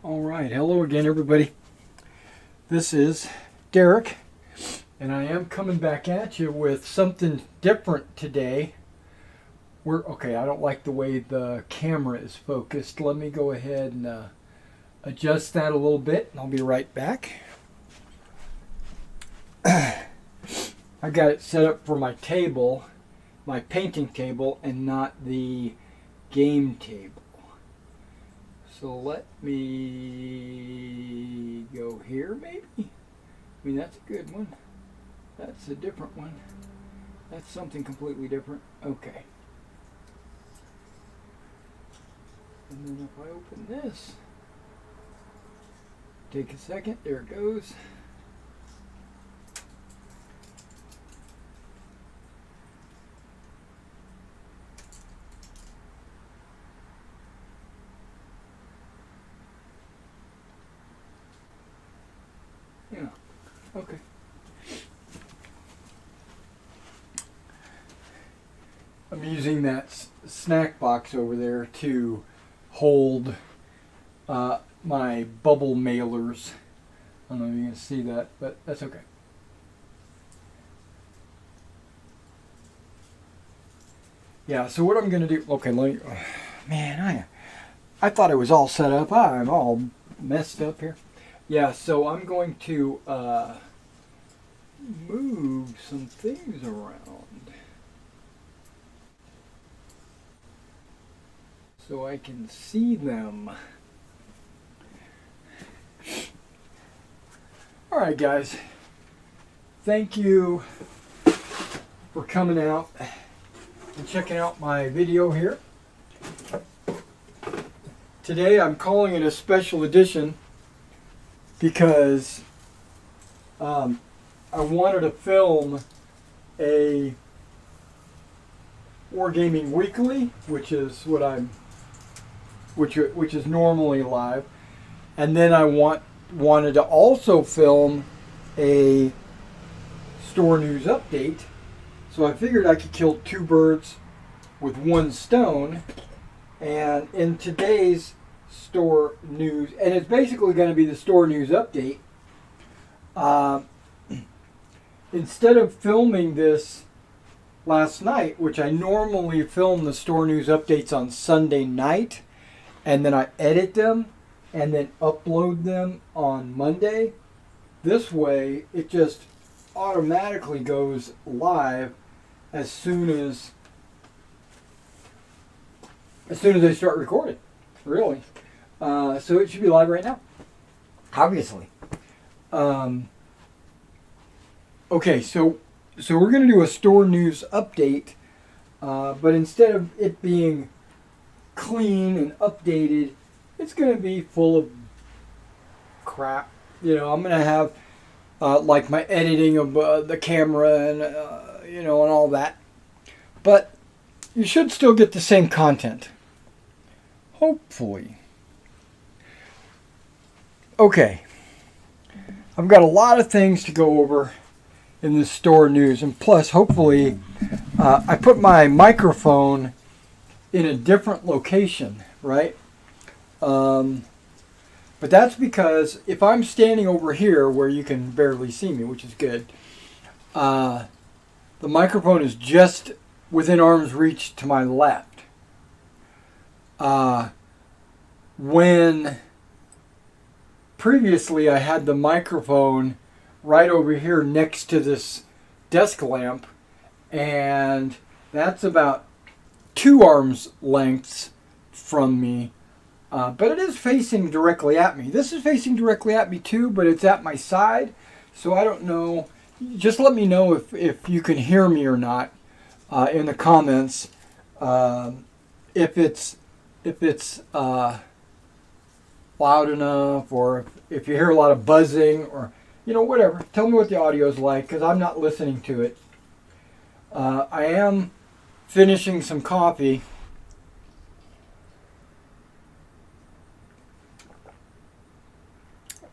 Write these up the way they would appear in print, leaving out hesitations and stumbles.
All right, hello again, everybody. This is Derek, and I am coming back at you with something different today. Okay, I don't like the way the camera is focused. Let me go ahead and adjust that a little bit, and I'll be right back. I got it set up for my table, my painting table, and not the game table. So let me go here, maybe? I mean, that's a good one. That's a different one. That's something completely different. Okay. And then if I open this, take a second, there it goes. Yeah, okay. I'm using that snack box over there to hold my bubble mailers. I don't know if you can see that, but that's okay. Yeah, so what I'm going to do... Okay, let me... Man, I thought it was all set up. I'm all messed up here. Yeah, so I'm going to move some things around so I can see them. All right, guys. Thank you for coming out and checking out my video here. Today I'm calling it a special edition because I wanted to film a Wargaming Weekly, which is what which is normally live, and then I wanted to also film a store news update. So I figured I could kill two birds with one stone, and in today's store news, and it's basically going to be the store news update. Instead of filming this last night, which I normally film the store news updates on Sunday night, and then I edit them and then upload them on Monday, this way it just automatically goes live as soon as I start recording, really. So it should be live right now, obviously. Okay, so we're going to do a store news update, but instead of it being clean and updated, it's going to be full of crap. You know, I'm going to have like my editing of the camera and and all that, but you should still get the same content, hopefully. Okay, I've got a lot of things to go over in this store news, and plus hopefully I put my microphone in a different location, right? But that's because if I'm standing over here where you can barely see me, which is good, the microphone is just within arm's reach to my left. When previously I had the microphone right over here next to this desk lamp, and that's about 2 arms lengths from me, but it is facing directly at me. This is facing directly at me too, but it's at my side, so I don't know. Just let me know if you can hear me or not in the comments. If it's loud enough, or if you hear a lot of buzzing, or whatever. Tell me what the audio is like, because I'm not listening to it. I am finishing some coffee.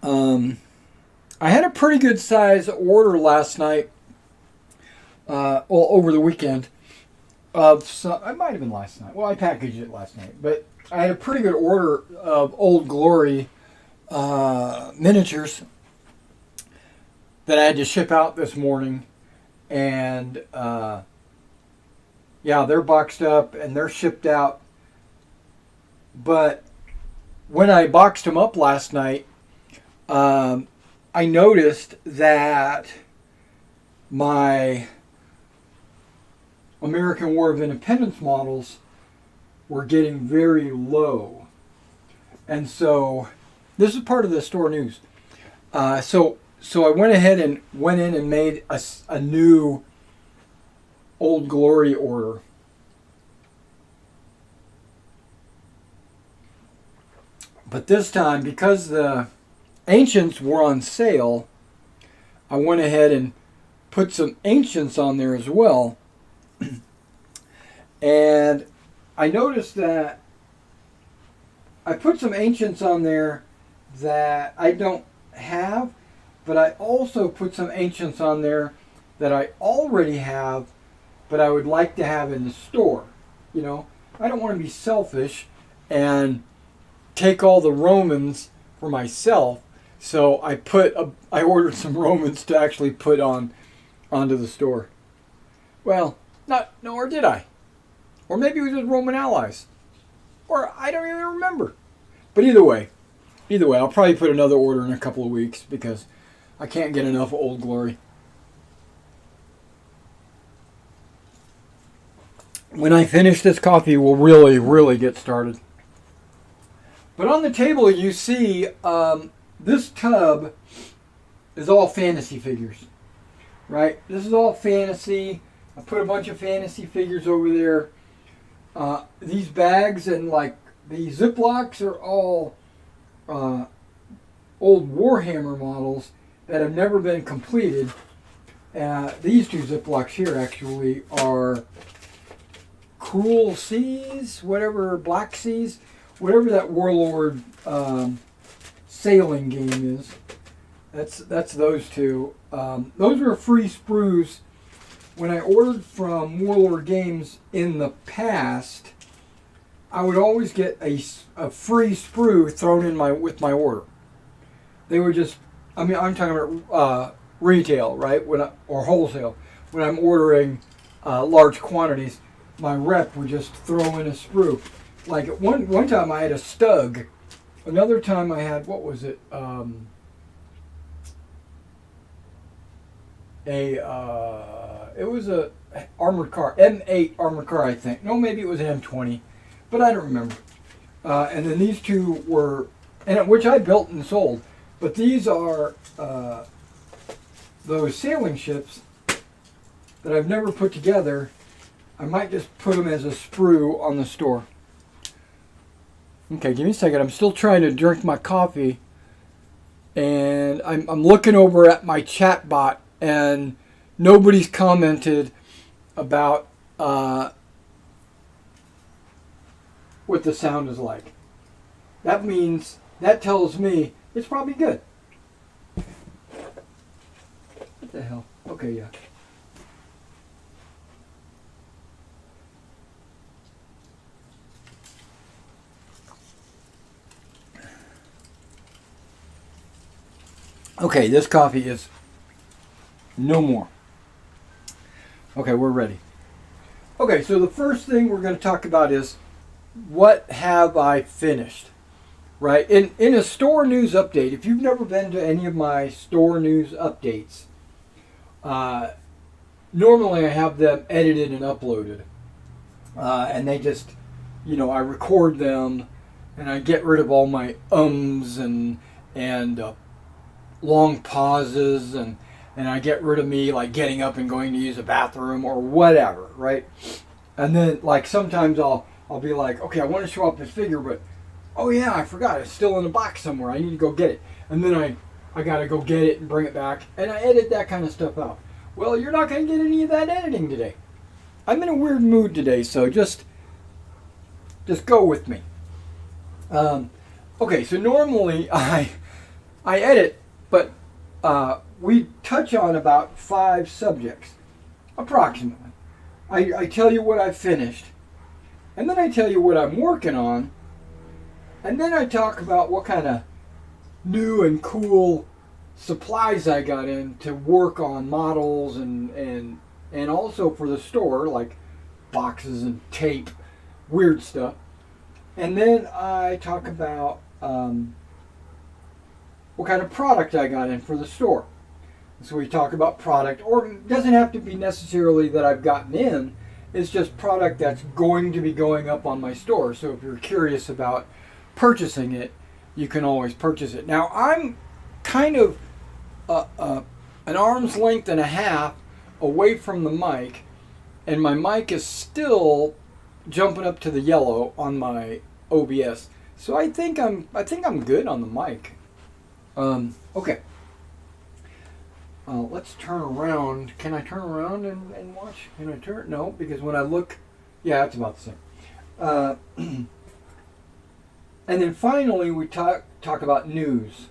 I had a pretty good size order last night, over the weekend. It might have been last night. Well, I packaged it last night, but I had a pretty good order of Old Glory miniatures that I had to ship out this morning, and yeah, they're boxed up and they're shipped out. But when I boxed them up last night, I noticed that my American War of Independence models were getting very low. And so, this is part of the store news. So I went ahead and went in and made a new Old Glory order. But this time, because the Ancients were on sale, I went ahead and put some Ancients on there as well. And I noticed that I put some Ancients on there that I don't have, but I also put some Ancients on there that I already have, but I would like to have in the store. You know, I don't want to be selfish and take all the Romans for myself. So I ordered some Romans to actually put onto the store. Well, or did I? Or maybe it was just Roman allies. Or I don't even remember. But either way, I'll probably put another order in a couple of weeks because I can't get enough Old Glory. When I finish this coffee, we'll really, really get started. But on the table, you see this tub is all fantasy figures, right? This is all fantasy. I put a bunch of fantasy figures over there. These bags and like the Ziplocs are all old Warhammer models that have never been completed. These two Ziplocs here actually are Cruel Seas, Black Seas, whatever that Warlord sailing game is. That's those two. Those were free sprues. When I ordered from Warlord Games in the past, I would always get a free sprue thrown in with my order. They were just, I'm talking about retail, right? Or wholesale. When I'm ordering large quantities, my rep would just throw in a sprue. Like at one time I had a Stug. Another time I had, what was it? It was a armored car, M8 armored car, I think. No, maybe it was an M20, but I don't remember. And then these two were, which I built and sold. But these are those sailing ships that I've never put together. I might just put them as a sprue on the store. Okay, give me a second. I'm still trying to drink my coffee, and I'm looking over at my chat bot, and nobody's commented about what the sound is like. That tells me it's probably good. What the hell? Okay, yeah. Okay, this coffee is no more. Okay, we're ready. Okay, so the first thing we're going to talk about is what have I finished, right? In a store news update, if you've never been to any of my store news updates, normally I have them edited and uploaded. And they just, I record them and I get rid of all my ums and long pauses and I get rid of me like getting up and going to use a bathroom or whatever, right? And then like sometimes I'll be like, okay, I want to show off this figure, but oh yeah, I forgot, it's still in a box somewhere. I need to go get it. And then I got to go get it and bring it back, and I edit that kind of stuff out. Well, you're not going to get any of that editing today. I'm in a weird mood today, so just go with me. Okay, so normally I edit, but we touch on about 5 subjects, approximately. I tell you what I've finished, and then I tell you what I'm working on, and then I talk about what kind of new and cool supplies I got in to work on models and also for the store, like boxes and tape, weird stuff. And then I talk about what kind of product I got in for the store. So we talk about product, or it doesn't have to be necessarily that I've gotten in. It's just product that's going to be going up on my store. So if you're curious about purchasing it, you can always purchase it. Now I'm kind of an arm's length and a half away from the mic, and my mic is still jumping up to the yellow on my OBS. So I think I'm good on the mic. Okay. Let's turn around. Can I turn around and watch? Can I turn? No, because when I look, yeah, it's about the same. And then finally, we talk about news.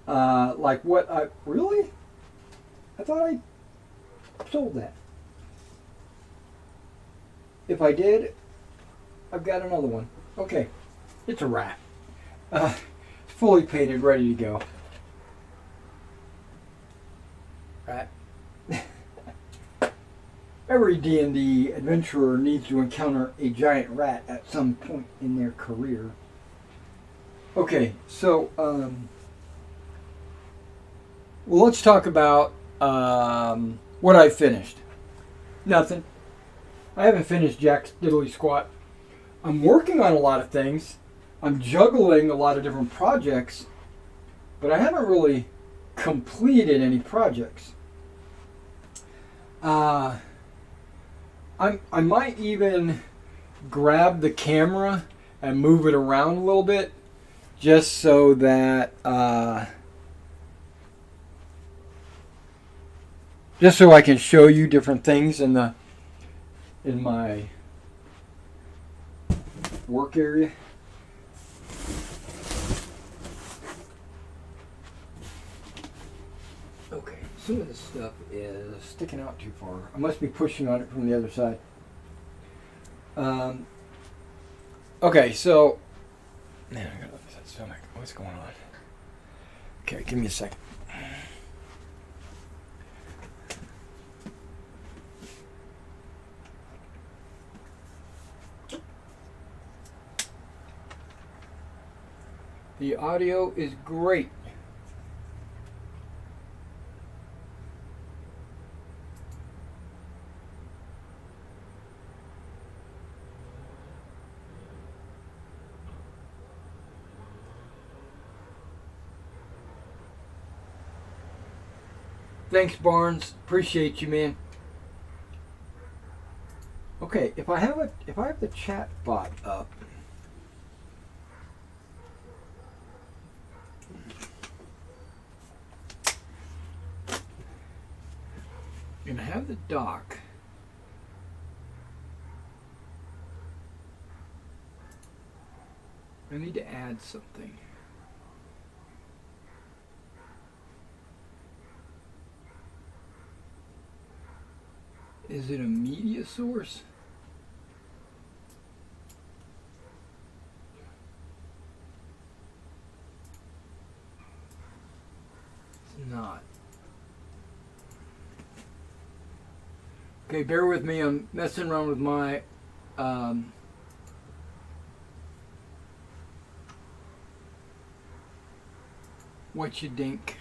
Like what I really? I thought I sold that. If I did, I've got another one. Okay, it's a wrap. Fully painted, ready to go. Right. Every D&D adventurer needs to encounter a giant rat at some point in their career. Okay, so well, let's talk about what I finished. Nothing. I haven't finished jack diddly squat. I'm working on a lot of things. I'm juggling a lot of different projects, but I haven't really completed any projects. I might even grab the camera and move it around a little bit, just so that just so I can show you different things in my work area. Okay, some of this stuff is sticking out too far. I must be pushing on it from the other side. Okay, so man, I gotta look at that stomach. What's going on? Okay, give me a second. The audio is great. Thanks, Barnes. Appreciate you, man. Okay, if I have the chat bot up. I'm gonna have the dock. I need to add something. Is it a media source? It's not. Okay, bear with me. I'm messing around with my what you think.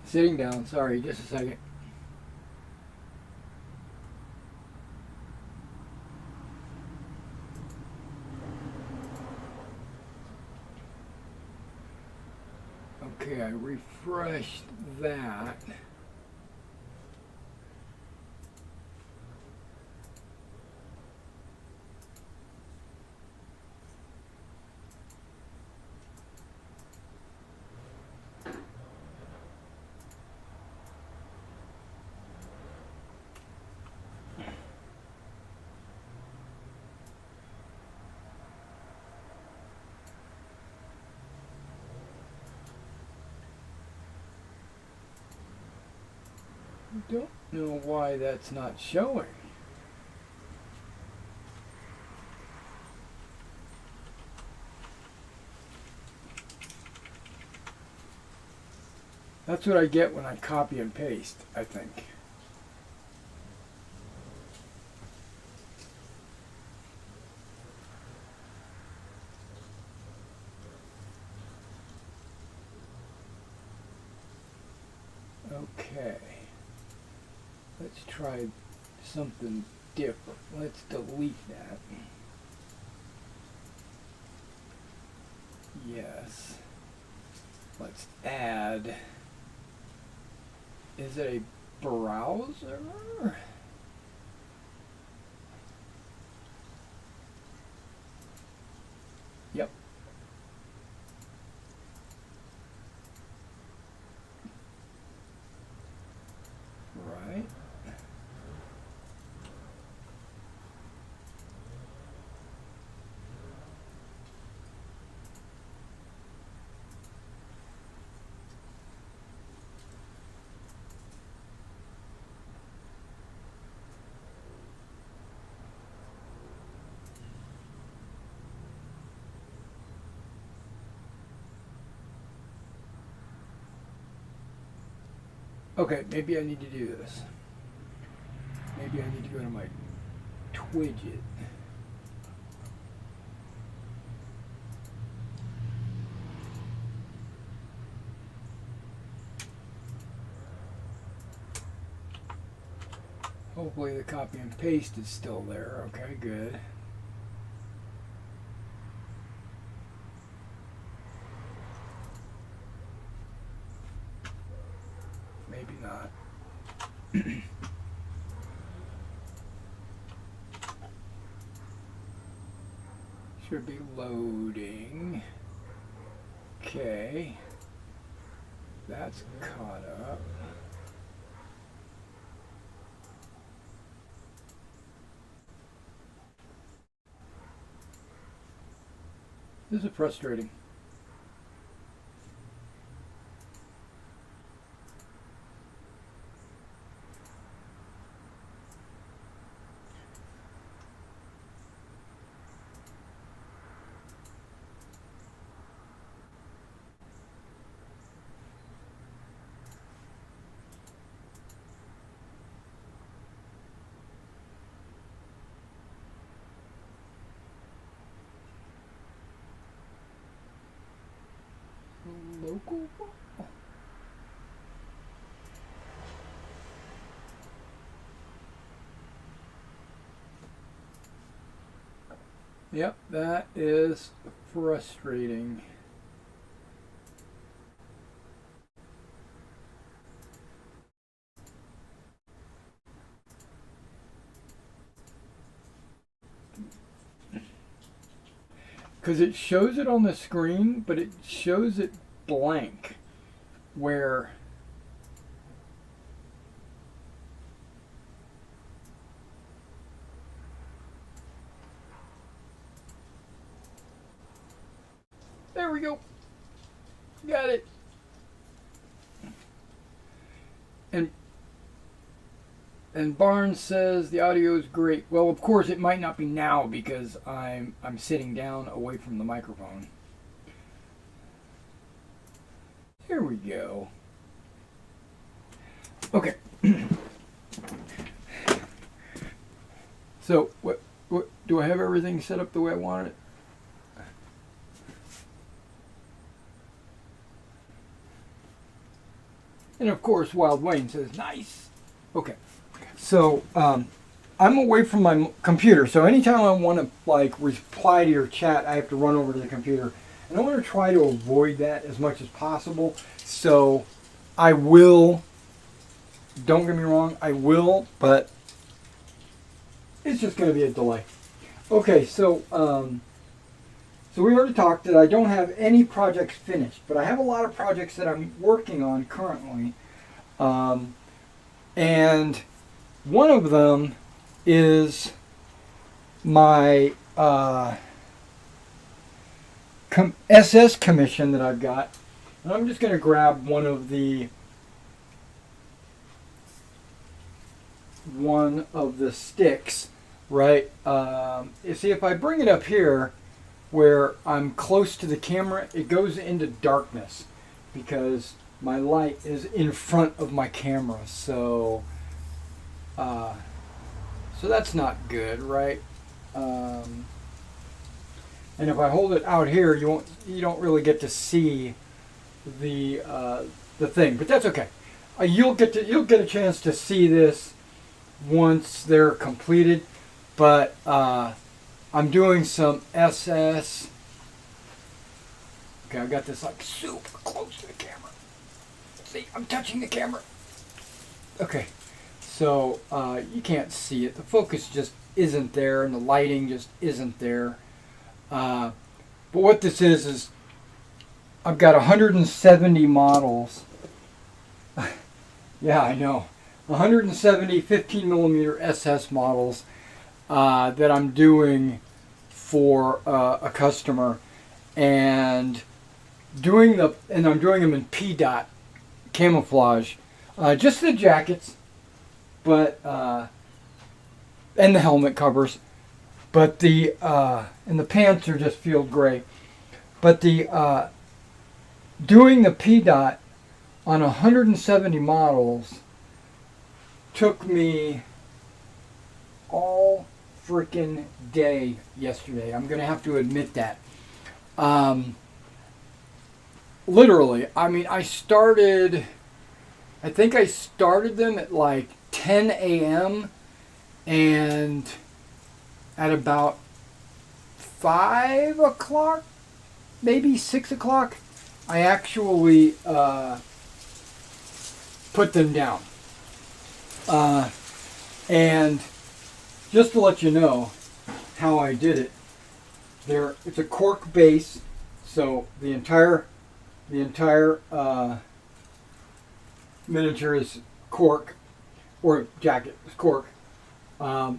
Sitting down, sorry, just a second. Okay, I refreshed that. Don't know why that's not showing. That's what I get when I copy and paste, I think. Okay. Let's try something different. Let's delete that. Yes. Let's add. Is it a browser? Yep. Right. Okay, maybe I need to do this. Maybe I need to go to my Twidget. Hopefully the copy and paste is still there. Okay, good. Maybe not. Should be loading. Okay. That's caught up. This is frustrating. Local? Yep, that is frustrating. Because it shows it on the screen, but it shows it blank. Where there we go. Got it. And Barnes says the audio is great. Well, of course, it might not be now because I'm sitting down away from the microphone. Here we go. Okay. So, what do I have everything set up the way I want it? And of course, Wild Wayne says, nice. Okay. So, I'm away from my computer. So anytime I want to like reply to your chat, I have to run over to the computer. And I want to try to avoid that as much as possible. So I will, don't get me wrong, I will, but it's just going to be a delay. Okay, so so we already talked that I don't have any projects finished, but I have a lot of projects that I'm working on currently. And one of them is my SS commission that I've got. And I'm just going to grab one of the sticks, right? You see, if I bring it up here where I'm close to the camera, it goes into darkness because my light is in front of my camera. So that's not good, right? And if I hold it out here, you don't really get to see the thing, but that's okay. You'll get a chance to see this once they're completed. But I'm doing some SS. Okay, I got this like super close to the camera. See, I'm touching the camera. Okay, so you can't see it. The focus just isn't there, and the lighting just isn't there. But what this is I've got 170 models. Yeah, I know. 170 15mm SS models that I'm doing for a customer, and I'm doing them in P-dot camouflage, just the jackets, but and the helmet covers, but the and the pants are just field gray, but the doing the P-dot on 170 models took me all freaking day yesterday. I'm going to have to admit that. Literally, I mean, I think I started them at like 10 a.m. and at about 5 o'clock, maybe 6 o'clock, I actually put them down. And just to let you know how I did it, it's a cork base, so the entire miniature is cork, or jacket is cork. Well,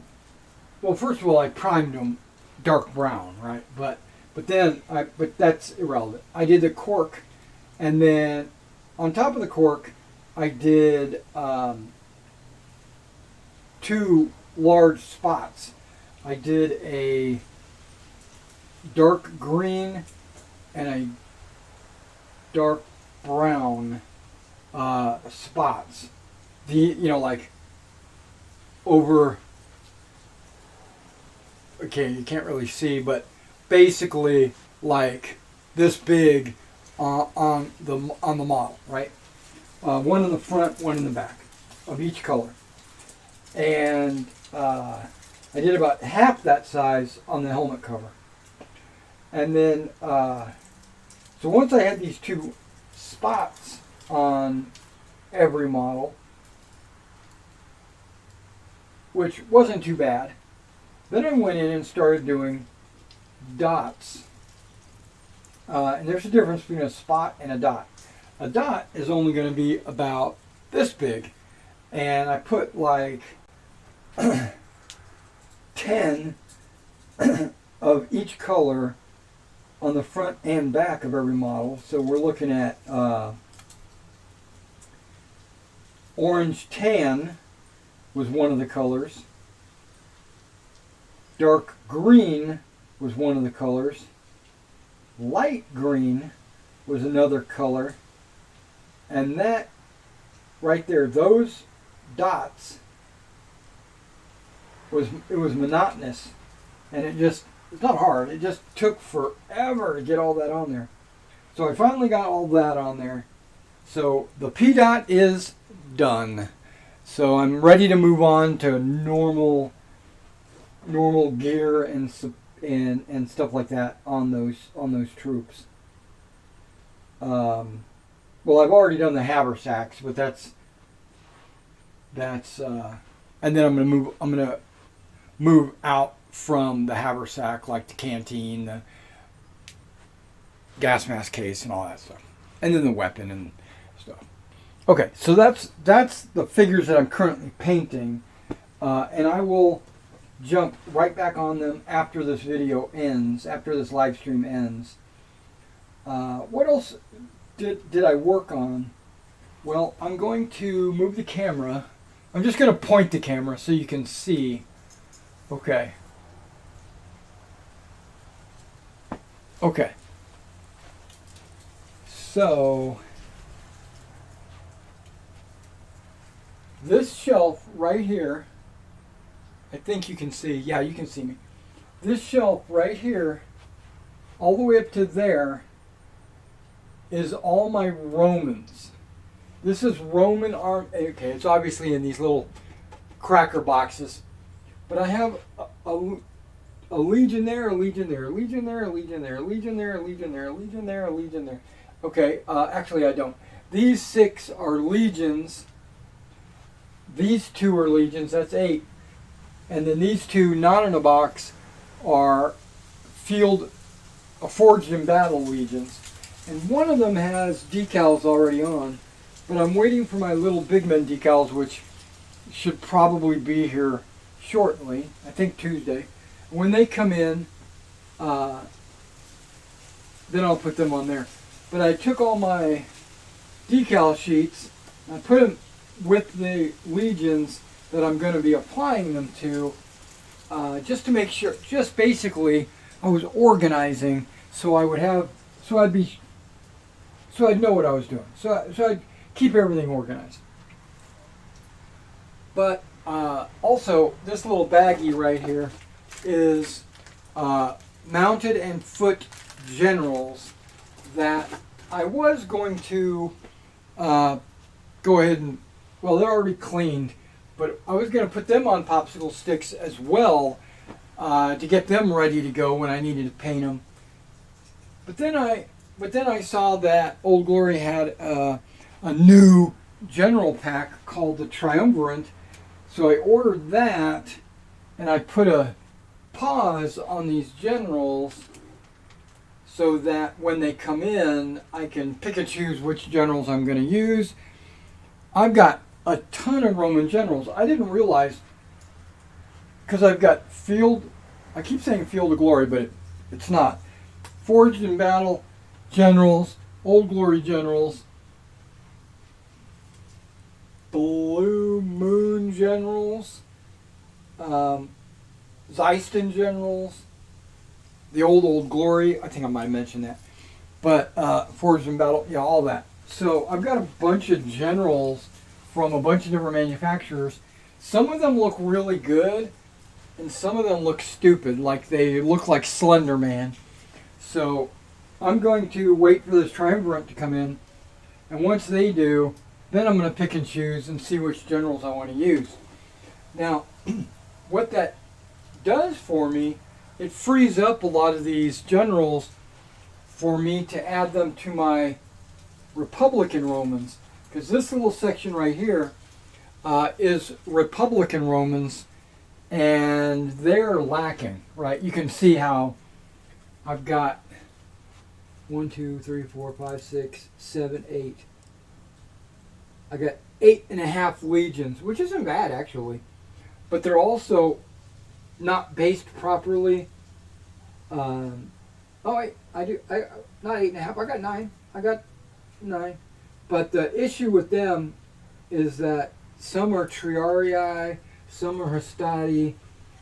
first of all, I primed them dark brown, right? But that's irrelevant. I did the cork, and then on top of the cork, I did 2 large spots. I did a dark green and a dark brown spots. Like over. Okay, you can't really see, but basically like this big on the model, right? One in the front, one in the back of each color. And I did about half that size on the helmet cover. And then, so once I had these 2 spots on every model, which wasn't too bad, then I went in and started doing dots. And there's a difference between a spot and a dot. A dot is only going to be about this big. And I put like 10 of each color on the front and back of every model. So we're looking at orange tan was one of the colors. Dark green was one of the colors. Light green was another color. And that right there, those dots, it was monotonous, and it's not hard. It just took forever to get all that on there. So I finally got all that on there. So the P dot is done. So I'm ready to move on to normal gear and stuff like that on those troops. Well, I've already done the haversacks, but that's and then I'm gonna move out from the haversack, like the canteen, the gas mask case, and all that stuff, and then the weapon and stuff. Okay, so that's the figures that I'm currently painting, and I will jump right back on them after this video ends, after this live stream ends. What else did I work on? Well, I'm going to move the camera. I'm just going to point the camera so you can see. Okay. Okay. So, this shelf right here, I think you can see. Yeah, you can see me. This shelf right here, all the way up to there, is all my Romans. This is Roman art. Okay, it's obviously in these little cracker boxes, but I have a legion there, a legion there, a legion there, a legion there, a legion there, a legion there, a legion there, a legion there. Okay, actually I don't. These 6 are legions. These 2 are legions. That's 8. And then these 2, not in a box, are forged in battle legions. And one of them has decals already on, but I'm waiting for my little big men decals, which should probably be here shortly. I think Tuesday. When they come in, then I'll put them on there. But I took all my decal sheets, and I put them with the legions that I'm going to be applying them to, just to make sure, just basically, I was organizing so I'd know what I was doing. So I'd keep everything organized. But also, this little baggie right here is mounted and foot generals that I was going to go ahead and, well, they're already cleaned, but I was going to put them on popsicle sticks as well to get them ready to go when I needed to paint them. But then I saw that Old Glory had a new general pack called the Triumvirate, so I ordered that, and I put a pause on these generals so that when they come in, I can pick and choose which generals I'm going to use. I've got a ton of Roman generals. I didn't realize, because I've got I keep saying Field of Glory, but it's not. Forged in Battle generals, Old Glory generals, Blue Moon generals, Zeiston generals, the Old Glory. I think I might have mentioned that. But Forged in Battle, yeah, all that. So I've got a bunch of generals from a bunch of different manufacturers. Some of them look really good, and some of them look stupid, like they look like Slender Man. So I'm going to wait for this Triumvirate to come in, and once they do, then I'm going to pick and choose and see which generals I want to use. Now, what that does for me, it frees up a lot of these generals for me to add them to my Republican Romans, because this little section right here is Republican Romans, and they're lacking, right? You can see how I've got 1, 2, 3, 4, 5, 6, 7, 8. I got 8.5 legions, which isn't bad actually, but they're also not based properly. I do. Not 8.5. I got 9. I got 9. But the issue with them is that some are Triarii, some are Hastati,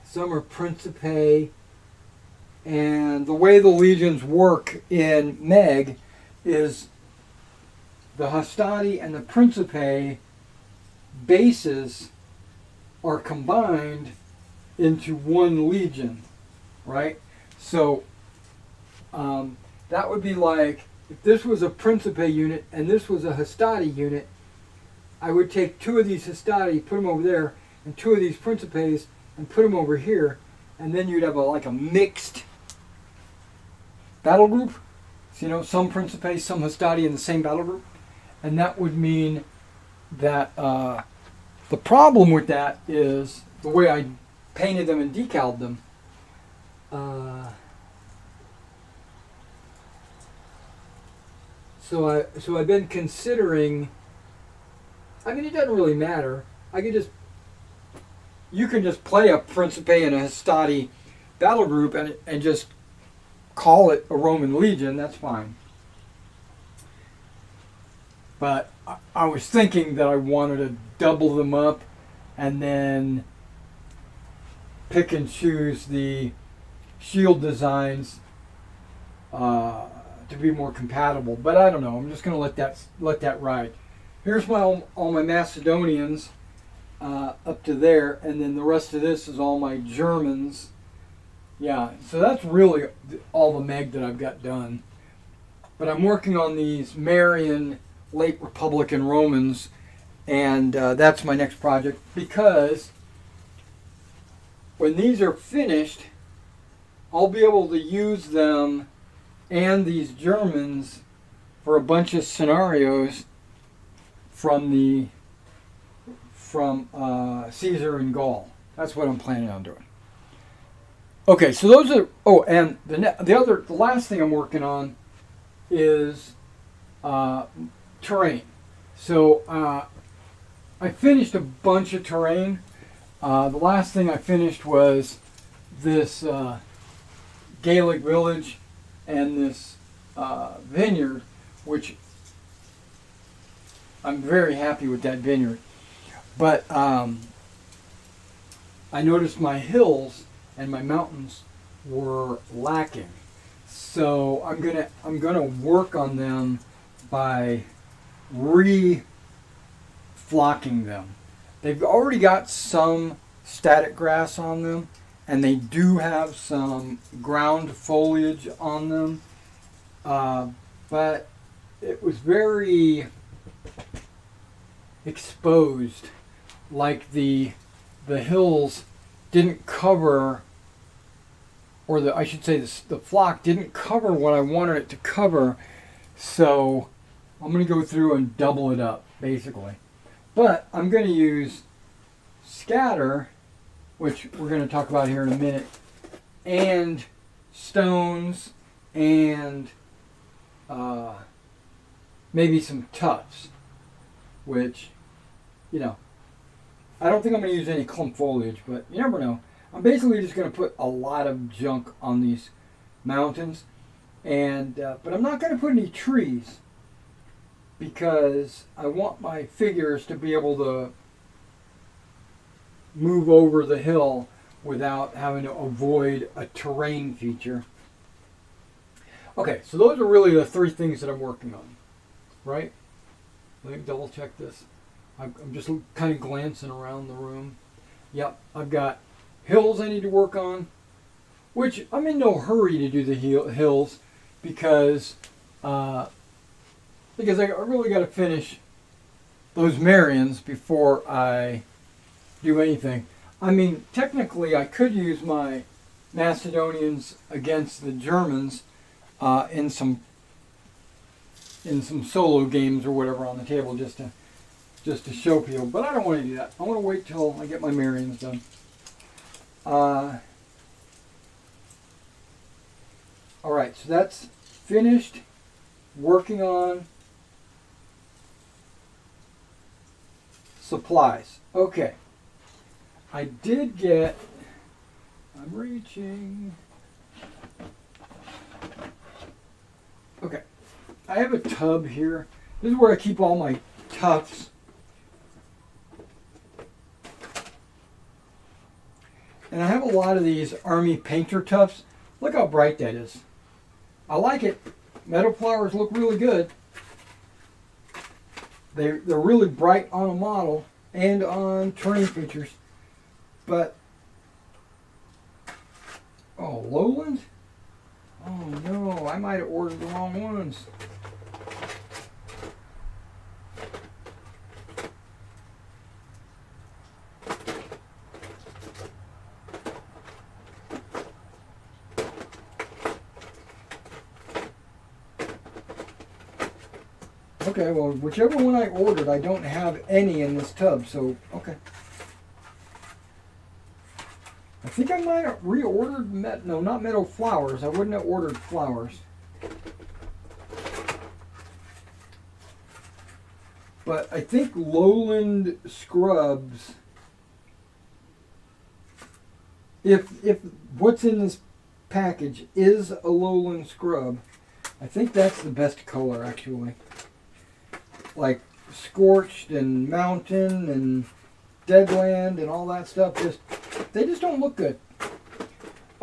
some are Principi, and the way the legions work in Meg is the Hastati and the Principi bases are combined into one legion, right? So that would be like if this was a Principe unit and this was a Hastati unit, I would take 2 of these Hastati, put them over there, and 2 of these Principes and put them over here, and then you'd have like a mixed battle group. So, you know, some Principes, some Hastati in the same battle group. And that would mean that the problem with that is the way I painted them and decaled them. So I've been considering. I mean, it doesn't really matter. You can just play a Principe and a Hastati battle group and just call it a Roman legion. That's fine. But I was thinking that I wanted to double them up and then pick and choose the shield designs to be more compatible. But I don't know. I'm just going to let that ride. Here's all my Macedonians up to there, and then the rest of this is all my Germans. Yeah, so that's really all the Meg that I've got done. But I'm working on these Marian late Republican Romans, and that's my next project, because when these are finished, I'll be able to use them and these Germans for a bunch of scenarios from Caesar and Gaul. That's what I'm planning on doing. Okay, so those are. Oh, and the last thing I'm working on is terrain. So I finished a bunch of terrain. The last thing I finished was this Gaelic village and this vineyard, which I'm very happy with that vineyard. But I noticed my hills and my mountains were lacking. So I'm gonna work on them by re-flocking them. They've already got some static grass on them, and they do have some ground foliage on them, but it was very exposed. Like the hills didn't cover, or I should say the flock didn't cover what I wanted it to cover. So I'm going to go through and double it up, basically. But I'm going to use scatter, which we're going to talk about here in a minute, and stones, and maybe some tufts, which, you know, I don't think I'm going to use any clump foliage, but you never know. I'm basically just going to put a lot of junk on these mountains, and but I'm not going to put any trees, because I want my figures to be able to move over the hill without having to avoid a terrain feature. Okay, so those are really the 3 things that I'm working on, right? Let me double check this. I'm just kind of glancing around the room. Yep, I've got hills I need to work on, which I'm in no hurry to do the hills, because I really got to finish those Marians before I do anything. I mean, technically I could use my Macedonians against the Germans in some solo games or whatever on the table, just to show people, but I don't want to do that. I want to wait till I get my Marians done. All right, so that's finished. Working on supplies. Okay. I did get, I'm reaching. Okay. I have a tub here. This is where I keep all my tufts. And I have a lot of these Army Painter tufts. Look how bright that is. I like it. Metal flowers look really good. They're really bright on a model and on terrain features. But, oh, Lowland? Oh no, I might have ordered the wrong ones. Okay, well, whichever one I ordered, I don't have any in this tub, so, okay. I think I might have reordered, no, not meadow flowers. I wouldn't have ordered flowers. But I think lowland scrubs, if what's in this package is a lowland scrub, I think that's the best color, actually. Like scorched and mountain and deadland and all that stuff, they just don't look good.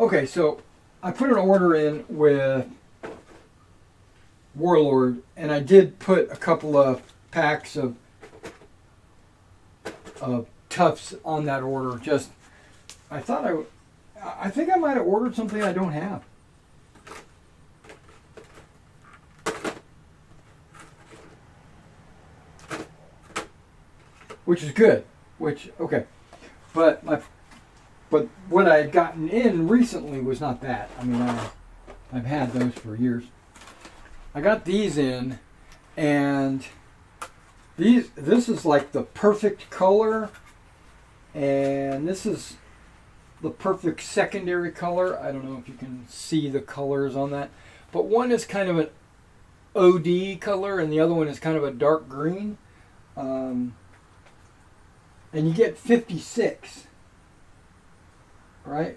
Okay, so I put an order in with Warlord, and I did put a couple of packs of tufts on that order. Just, I think I might have ordered something I don't have. Which is good. Okay. But what I had gotten in recently was not that. I mean, I've had those for years. I got these in, and this is like the perfect color, and this is the perfect secondary color. I don't know if you can see the colors on that, but one is kind of an OD color, and the other one is kind of a dark green. And you get 56, right?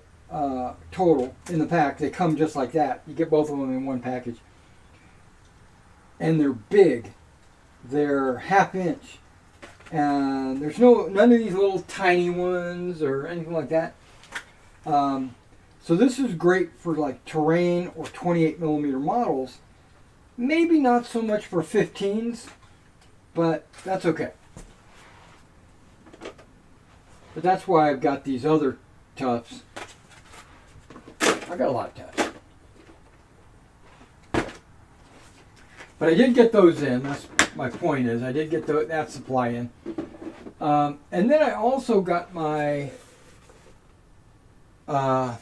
Total in the pack. They come just like that. You get both of them in one package. And they're big. They're ½ inch. And there's none of these little tiny ones or anything like that. So this is great for like terrain or 28mm models. Maybe not so much for 15s, but that's okay. But that's why I've got these other tufts. I got a lot of tufts. But I did get those in. That's my point is. I did get that supply in. And then I also got my... what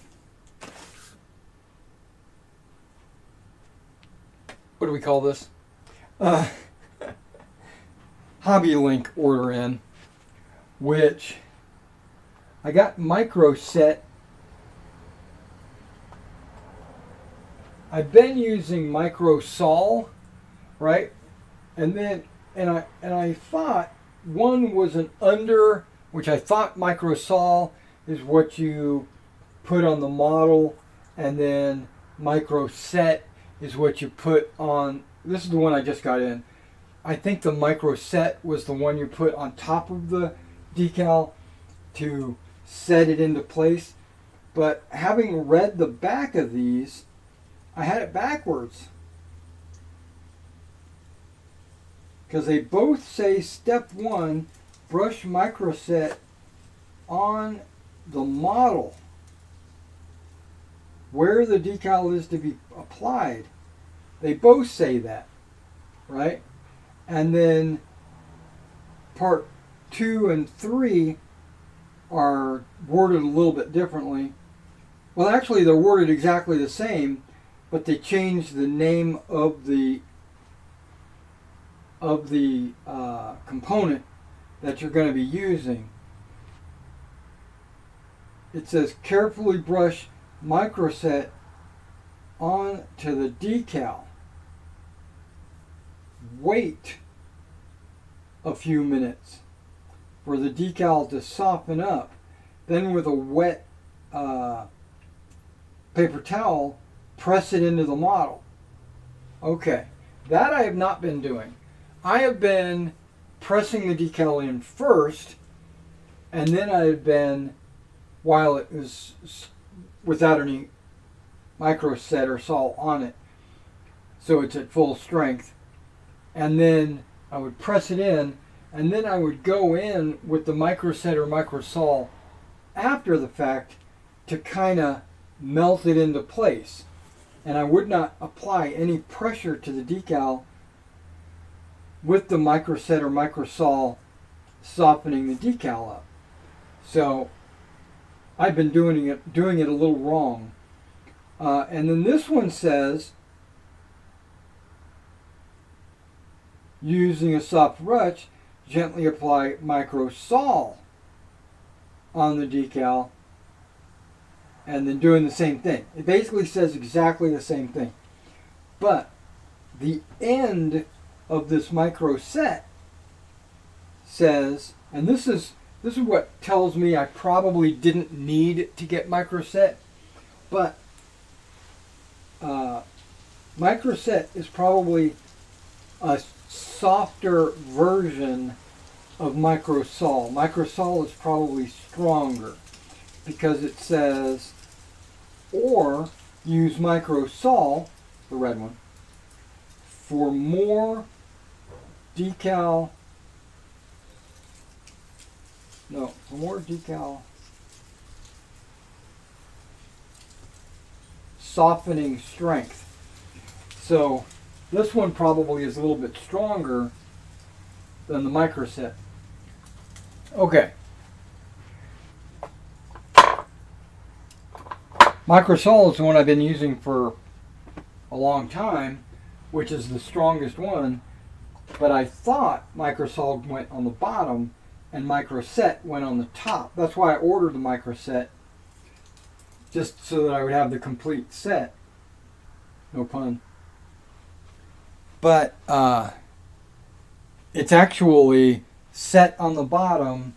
do we call this? Hobby Link order in, which... I got micro set. I've been using micro sol, right? And I thought one was an under, which I thought micro sol is what you put on the model, and then micro set is what you put on. This is the one I just got in. I think the micro set was the one you put on top of the decal to set it into place. But having read the back of these, I had it backwards. Because they both say step 1, brush microset on the model where the decal is to be applied. They both say that, right? And then part 2 and 3 are worded a little bit differently. Well, actually, they're worded exactly the same, but they changed the name of the component that you're going to be using. It says carefully brush microset onto the decal. Wait a few minutes for the decal to soften up. Then with a wet paper towel, press it into the model. Okay, that I have not been doing. I have been pressing the decal in first, and then I have been, while it was without any micro set or sol on it, so it's at full strength, and then I would press it in, and then I would go in with the micro set or micro sol after the fact to kind of melt it into place. And I would not apply any pressure to the decal with the micro set or micro sol softening the decal up. So I've been doing it a little wrong. And then this one says Using a soft brush, gently apply micro sol on the decal, and then doing the same thing. It basically says exactly the same thing. But the end of this micro set says, and this is what tells me I probably didn't need to get micro set, but micro set is probably a softer version of micro sol. Micro sol is probably stronger because it says, or use micro sol, the red one, for more decal softening strength. So this one probably is a little bit stronger than the micro set. Okay. Microsol is the one I've been using for a long time, which is the strongest one, but I thought Microsol went on the bottom and Microset went on the top. That's why I ordered the Microset, just so that I would have the complete set. No pun. But it's actually set on the bottom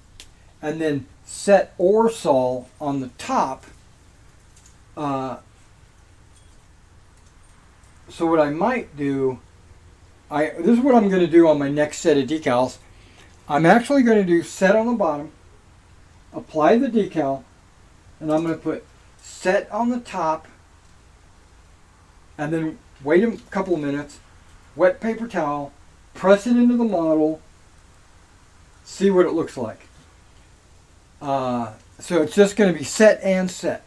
and then set or sol on the top. So what I might do, this is what I'm going to do on my next set of decals. I'm actually going to do set on the bottom, apply the decal, and I'm going to put set on the top, and then wait a couple of minutes, wet paper towel, press it into the model, see what it looks like. So it's just going to be set and set.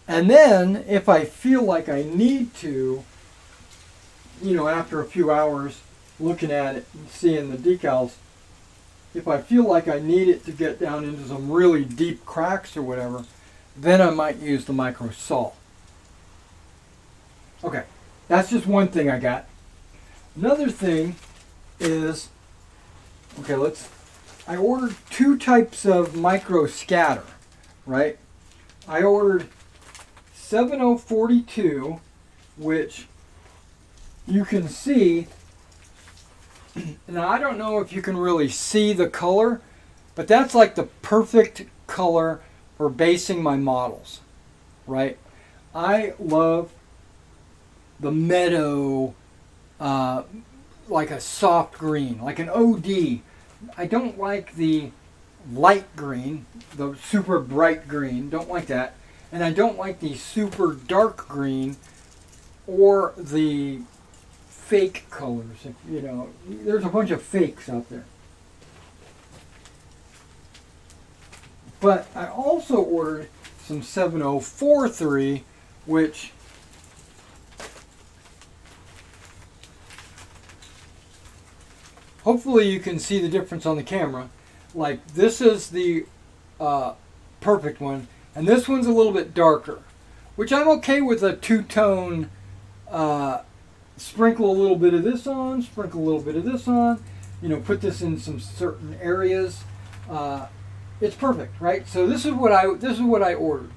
And then, if I feel like I need to, after a few hours looking at it and seeing the decals, if I feel like I need it to get down into some really deep cracks or whatever, then I might use the micro sol. Okay, that's just one thing I got. Another thing is, I ordered two types of micro scatter, right? I ordered 7042, which you can see. Now, I don't know if you can really see the color, but that's like the perfect color for basing my models, right? I love the meadow, like a soft green, like an OD. I don't like the light green, the super bright green, don't like that. And I don't like the super dark green or the fake colors. There's a bunch of fakes out there. But I also ordered some 7043, which hopefully you can see the difference on the camera. Like, this is the perfect one, and this one's a little bit darker, which I'm okay with a two-tone. Sprinkle a little bit of this on, sprinkle a little bit of this on, put this in some certain areas. It's perfect, right? So this is what I ordered.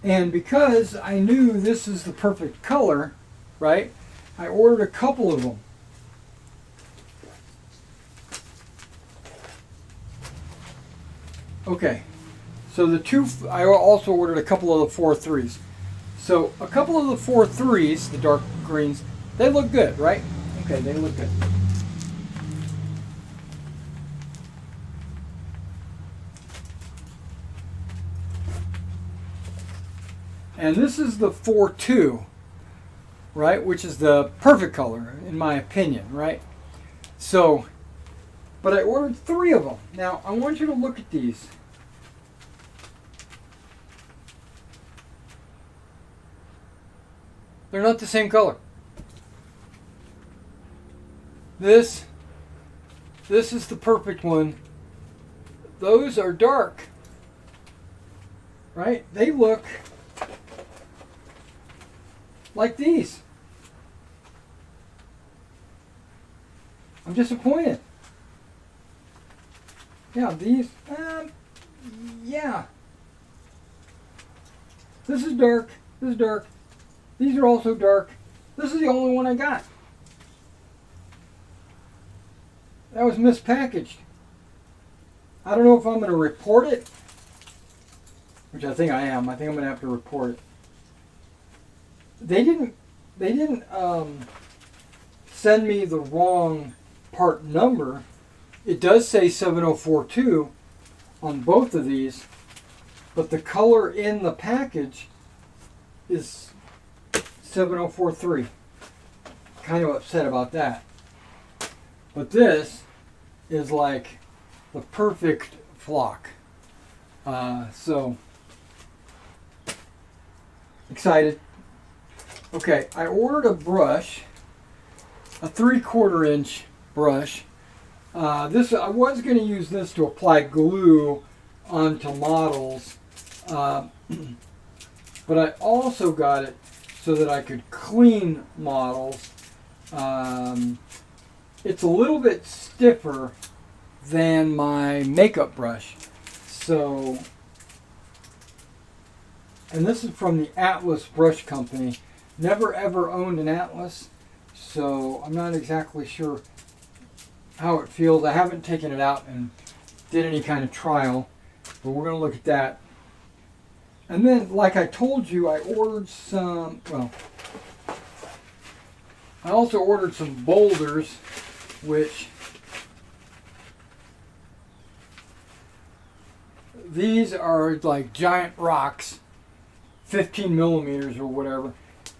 And because I knew this is the perfect color, right? I ordered a couple of them. Okay. So I also ordered a couple of the 4.3s. So a couple of the 4.3s, the dark greens, they look good, right? Okay, they look good. And this is the 4.2, right? Which is the perfect color, in my opinion, right? So, but I ordered 3 of them. Now, I want you to look at these. They're not the same color. This is the perfect one. Those are dark. Right? They look like these. I'm disappointed. Yeah, these, yeah. This is dark. This is dark. These are also dark. This is the only one I got. That was mispackaged. I don't know if I'm going to report it, which I think I am. I think I'm going to have to report it. They didn't send me the wrong part number. It does say 7042 on both of these, but the color in the package is 7043. Kind of upset about that. But this is like the perfect flock. So excited. Okay, I ordered a brush, a 3/4 inch brush. This I was going to use this to apply glue onto models, but I also got it so that I could clean models. It's a little bit stiffer than my makeup brush. So, and this is from the Atlas Brush Company. Never ever owned an Atlas, so I'm not exactly sure how it feels. I haven't taken it out and did any kind of trial, but we're going to look at that. And then, like I told you, I ordered some, well, I also ordered some boulders, which these are like giant rocks, 15 millimeters or whatever.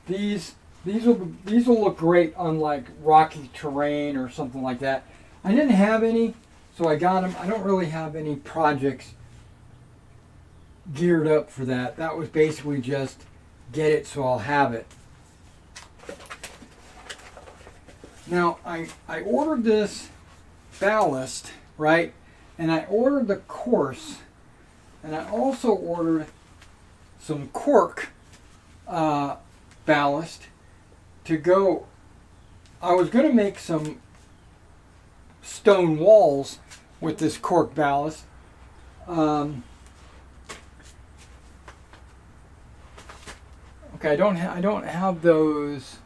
These will look great on like rocky terrain or something like that. I didn't have any, so I got them. I don't really have any projects geared up for that. That was basically just get it so I'll have it. Now I ordered this ballast, right? And I ordered the course, and I also ordered some cork ballast to go. I was going to make some stone walls with this cork ballast. Okay, I don't have those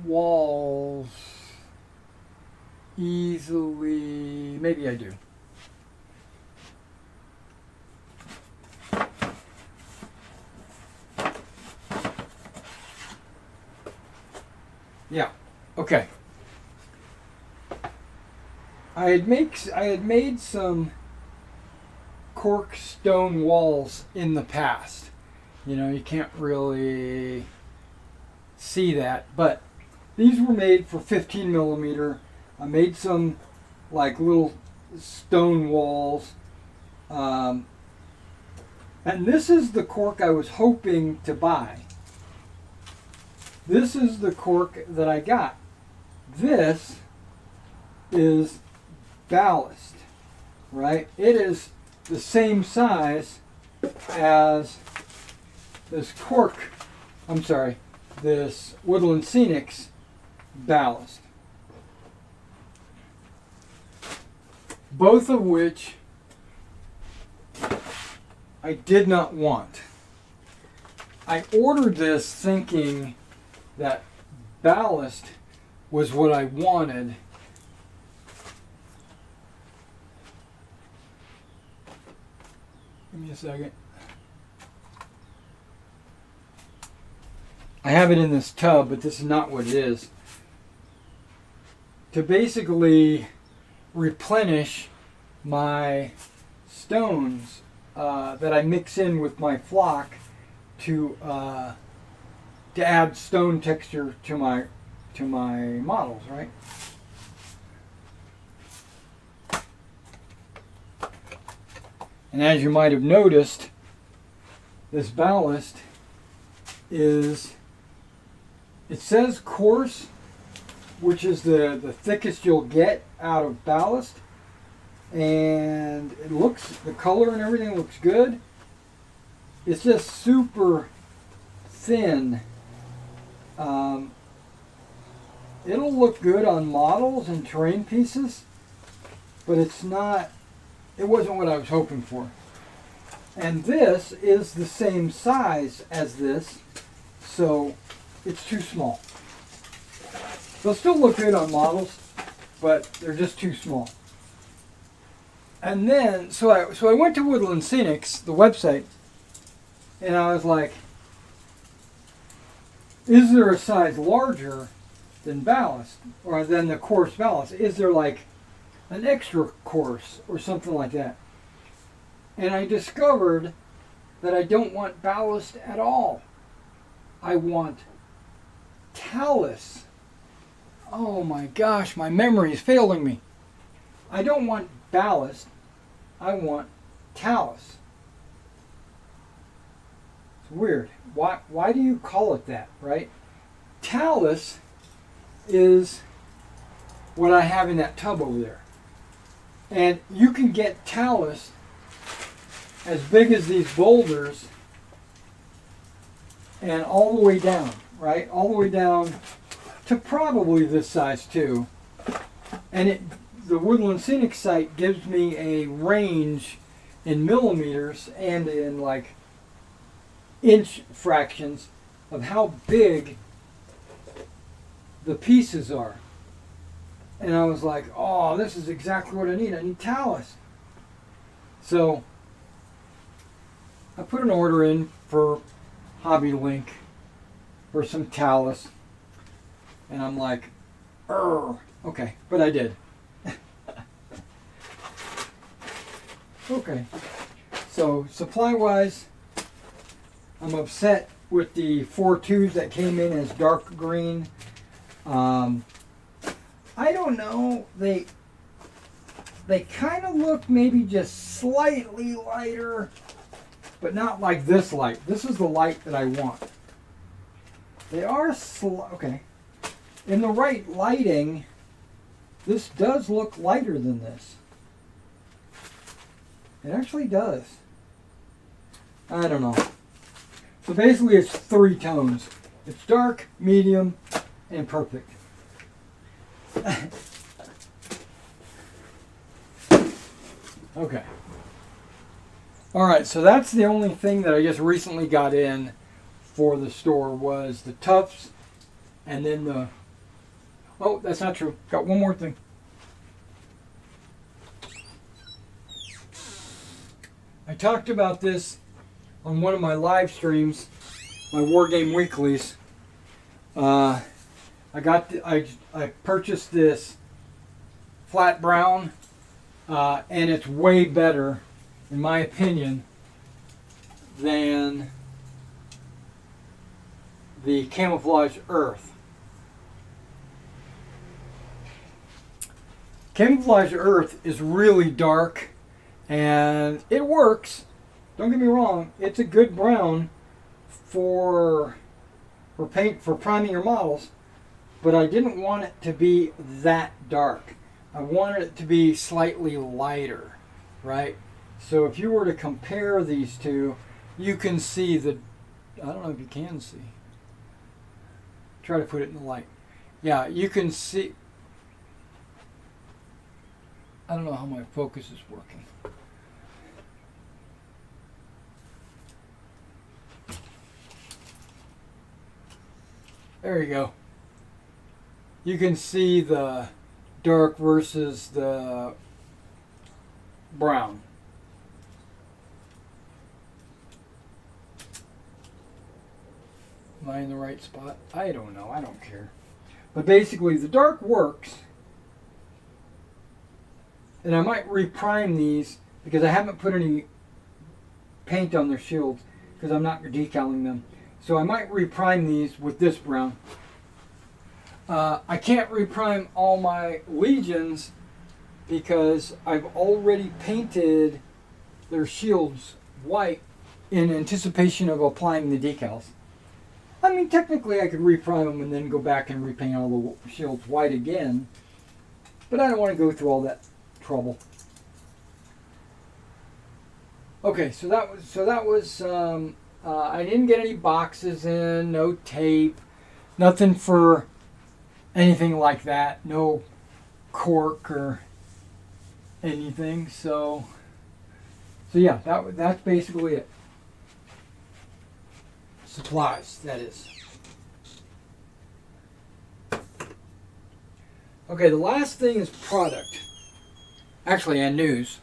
walls easily. Maybe I do. Yeah. Okay. I had made some cork stone walls in the past. You know, you can't really see that, but these were made for 15 millimeter. I made some like little stone walls. And this is the cork I was hoping to buy. This is the cork that I got. This is ballast, right? It is the same size as this cork, I'm sorry, this Woodland Scenics ballast. Both of which I did not want. I ordered this thinking that ballast was what I wanted. Give me a second. I have it in this tub, but this is not what it is. To basically replenish my stones that I mix in with my flock to add stone texture to my models, right? And as you might have noticed, this ballast is, it says coarse, which is the thickest you'll get out of ballast, and it looks, the color and everything looks good. It's just super thin Um, it'll look good on models and terrain pieces, but it's not, it wasn't what I was hoping for. And this is the same size as this, so it's too small. They'll still look good on models, but they're just too small. And then, so I went to Woodland Scenics, the website, and I was like, is there a size larger than ballast, or than the coarse ballast? Is there like an extra coarse or something like that? And I discovered that I don't want ballast at all. I want talus. Oh my gosh, my memory is failing me. I don't want ballast. I want talus. It's weird. Why do you call it that, right? Talus is what I have in that tub over there. And you can get talus as big as these boulders and all the way down, right? All the way down to probably this size too. And the Woodland Scenic site gives me a range in millimeters and in like inch fractions of how big the pieces are. And I was like, oh, this is exactly what I need. I need talus. So I put an order in for Hobby Link for some talus. And I'm like, okay, but I did. Okay, so supply-wise, I'm upset with the 4 tubes that came in as dark green. I don't know, they kind of look maybe just slightly lighter, but not like this light. This is the light that I want. They are okay. In the right lighting, this does look lighter than this. It actually does. I don't know. So basically it's 3 tones. It's dark, medium, and perfect. Okay. Alright, so that's the only thing that I just recently got in for the store was the tufts and then the... Oh, that's not true. Got one more thing. I talked about this on one of my live streams, my Wargame Weeklies. I purchased this flat brown, and it's way better, in my opinion, than the camouflage earth. Camouflage earth is really dark. And it works. Don't get me wrong. It's a good brown for priming your models, but I didn't want it to be that dark. I wanted it to be slightly lighter, right? So if you were to compare these two, you can see the. I don't know if you can see. Try to put it in the light. Yeah, you can see. I don't know how my focus is working. There you go. You can see the dark versus the brown. Am I in the right spot? I don't know. I don't care. But basically, the dark works. And I might reprime these because I haven't put any paint on their shields because I'm not decaling them. So I might reprime these with this brown. I can't reprime all my Legions because I've already painted their shields white in anticipation of applying the decals. I mean, technically I could reprime them and then go back and repaint all the shields white again, but I don't want to go through all that trouble. Okay, so that was I didn't get any boxes in, no tape. Nothing for anything like that. No cork or anything. So yeah, that's basically it. Supplies, that is. Okay, the last thing is product. Actually, and news.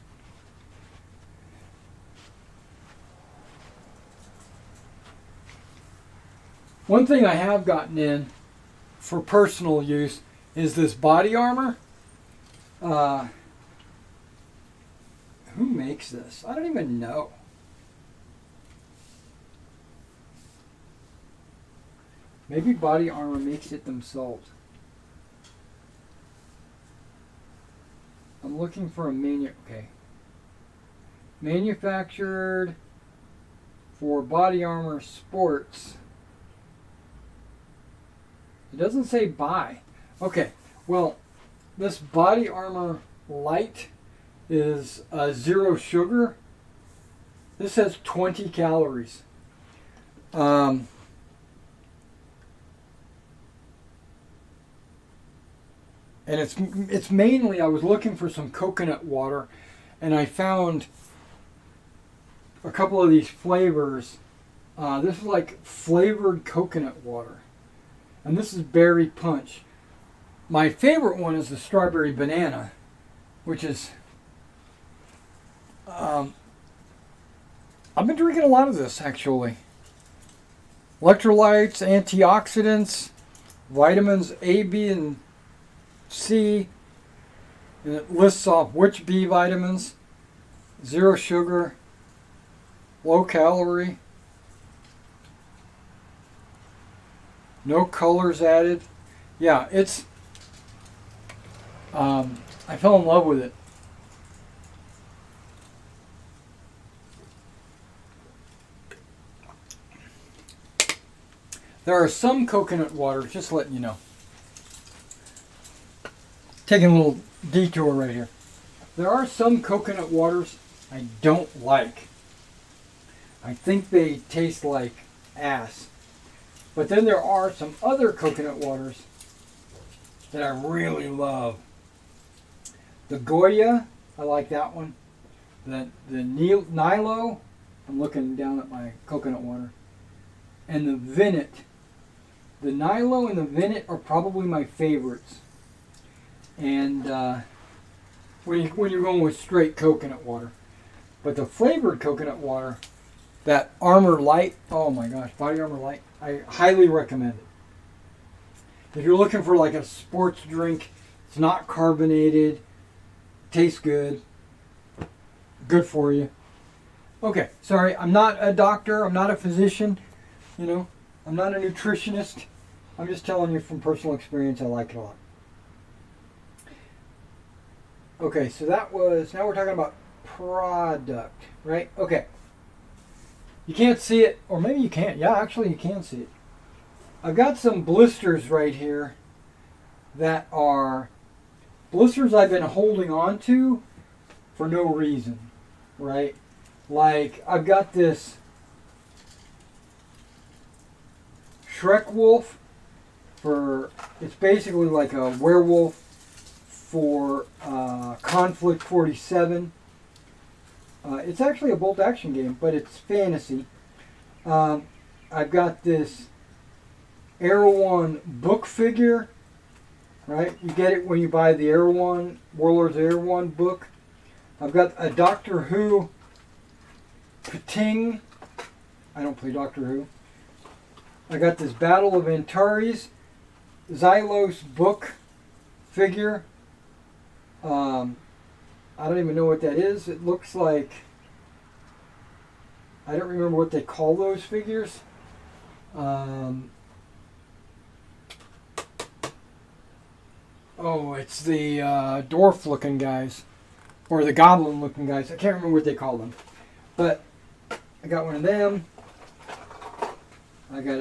One thing I have gotten in for personal use is this body armor. Who makes this? I don't even know. Maybe Body Armor makes it themselves. I'm looking for a okay. Manufactured for Body Armor Sports. It doesn't say buy. Okay, well, this Body Armor Light is 0 sugar. This has 20 calories. And it's mainly, I was looking for some coconut water, and I found a couple of these flavors. This is like flavored coconut water. And this is berry punch. My favorite one is the strawberry banana, which is... I've been drinking a lot of this, actually. Electrolytes, antioxidants, vitamins A, B, and C. And it lists off which B vitamins. 0 sugar. Low calorie. No colors added. Yeah, it's... I fell in love with it. There are some coconut waters, just letting you know. Taking a little detour right here. There are some coconut waters I don't like. I think they taste like ass. But then there are some other coconut waters that I really love. The Goya, I like that one. The Nilo, I'm looking down at my coconut water. And the Vinit. The Nilo and the Vinit are probably my favorites. And when you're going with straight coconut water. But the flavored coconut water, that Armor Light, oh my gosh, Body Armor Light, I highly recommend it. If you're looking for like a sports drink, it's not carbonated, tastes good, good for you. Okay, sorry, I'm not a doctor, I'm not a physician, you know, I'm not a nutritionist. I'm just telling you from personal experience, I like it a lot. Okay, so that was, now we're talking about product, right? Okay. You can't see it, or maybe you can't. Yeah, actually you can see it. I've got some blisters right here that are blisters I've been holding on to for no reason, right? Like, I've got this Shrek Wolf for, it's basically like a werewolf for Conflict 47. It's actually a bolt action game, but it's fantasy. I've got this Erewhon book figure, right? You get it when you buy the Erewhon, Warlords of Erewhon book. I've got a Doctor Who Pating. I don't play Doctor Who. I got this Battle of Antares Xylos book figure. I don't even know what that is. It looks like, I don't remember what they call those figures. Oh, it's the dwarf looking guys. Or the goblin looking guys. I can't remember what they call them. But I got one of them. I got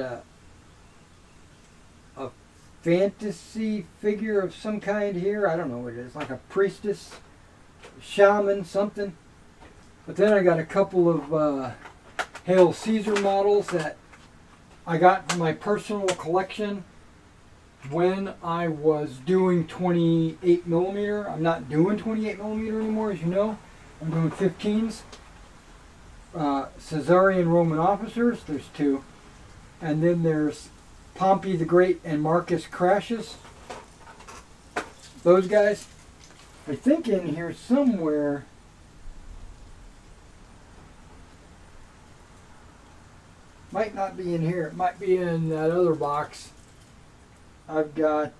a fantasy figure of some kind here. I don't know what it is. Like a priestess, shaman, something. But then I got a couple of Hail Caesar models that I got from my personal collection when I was doing 28 millimeter. I'm not doing 28 millimeter anymore, as you know. I'm doing 15s. Caesarian Roman officers, there's two. And then there's Pompey the Great and Marcus Crassus. Those guys. I think in here somewhere. Might not be in here. It might be in that other box. I've got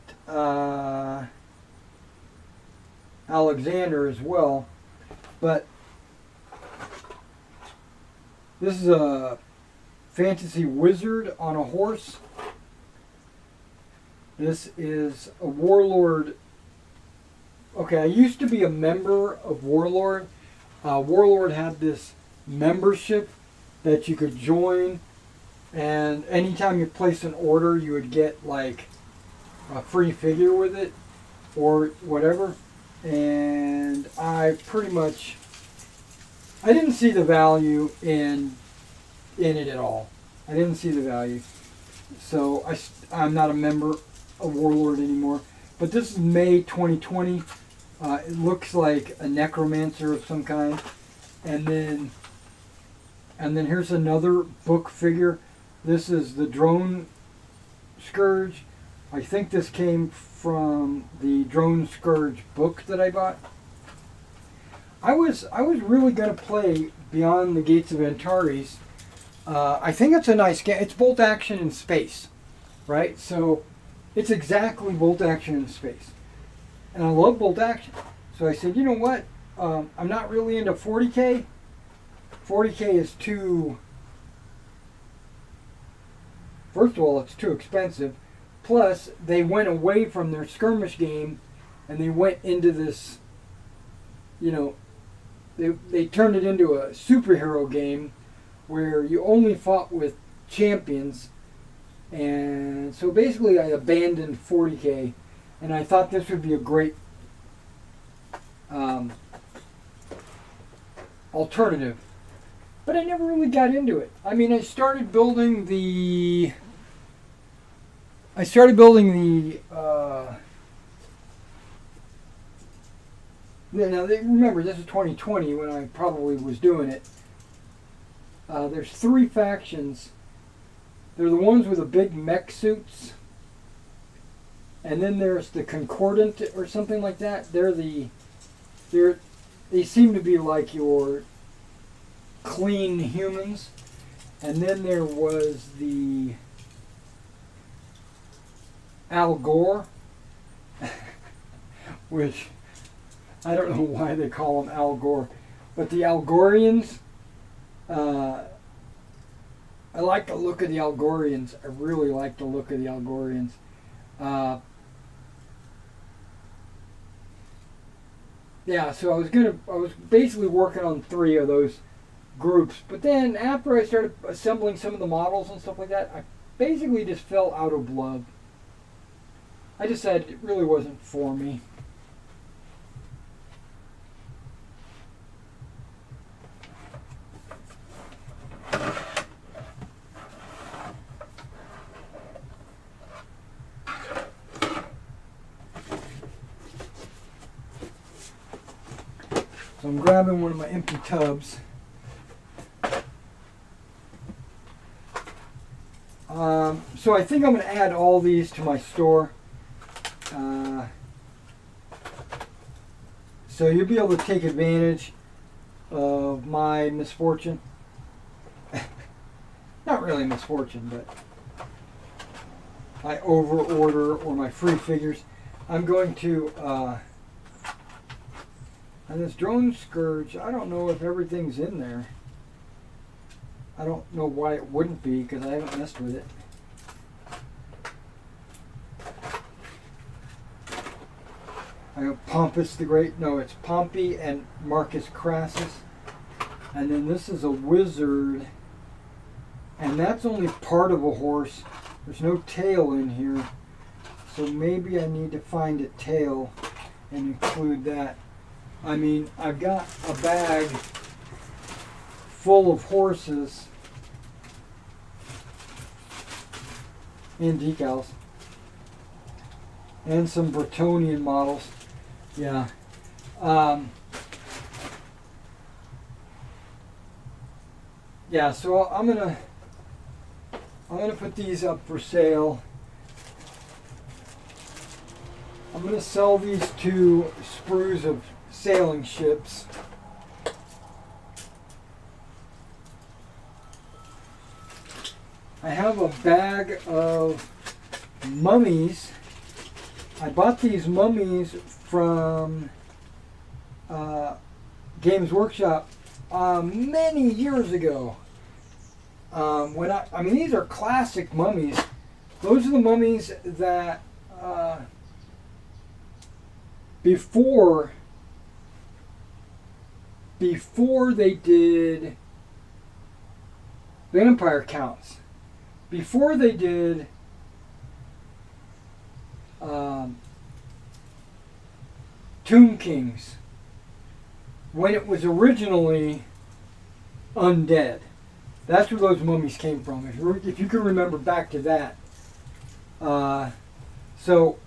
Alexander as well. But this is a fantasy wizard on a horse. This is a warlord. Okay, I used to be a member of Warlord. Warlord had this membership that you could join, and anytime you place an order, you would get like a free figure with it or whatever. And I didn't see the value in it at all. I didn't see the value. So I'm not a member of Warlord anymore. But this is May 2020. It looks like a necromancer of some kind. And then here's another book figure. This is the Drone Scourge. I think this came from the Drone Scourge book that I bought. I was really going to play Beyond the Gates of Antares. I think it's a nice game. It's bolt action in space, right? So it's exactly bolt action in space. And I love bolt action. So I said, you know what? I'm not really into 40K. 40K is too... First of all, it's too expensive. Plus, they went away from their skirmish game and they went into this, you know, they turned it into a superhero game where you only fought with champions. And so basically I abandoned 40K, and I thought this would be a great alternative. But I never really got into it. I mean, I started building the now remember, this is 2020 when I probably was doing it. There's three factions. They're the ones with the big mech suits. And then there's the Concordant or something like that. They seem to be like your clean humans. And then there was the Al Gore, which I don't know why they call them Al Gore, but the Algorians. I like the look of the Algorians. I really like the look of the Algorians. Yeah, so I was basically working on three of those groups, but then after I started assembling some of the models and stuff like that, I basically just fell out of love. I decided it really wasn't for me. So I'm grabbing one of my empty tubs. So I think I'm going to add all these to my store. So you'll be able to take advantage of my misfortune. Not really misfortune, but my over order or my free figures. I'm going to, and this Drone Scourge, I don't know if everything's in there. I don't know why it wouldn't be, because I haven't messed with it. I have Pompus the Great. No, it's Pompey and Marcus Crassus. And then this is a wizard. And that's only part of a horse. There's no tail in here. So maybe I need to find a tail and include that. I mean, I've got a bag full of horses and decals. and some Bretonian models. Yeah. Yeah, so I'm gonna put these up for sale. I'm gonna sell these two sprues of sailing ships. I have a bag of mummies. I bought these mummies from Games Workshop many years ago. I mean, these are classic mummies. Those are the mummies that before they did vampire counts, before they did Tomb Kings, when it was originally undead. That's where those mummies came from, if you can remember back to that. So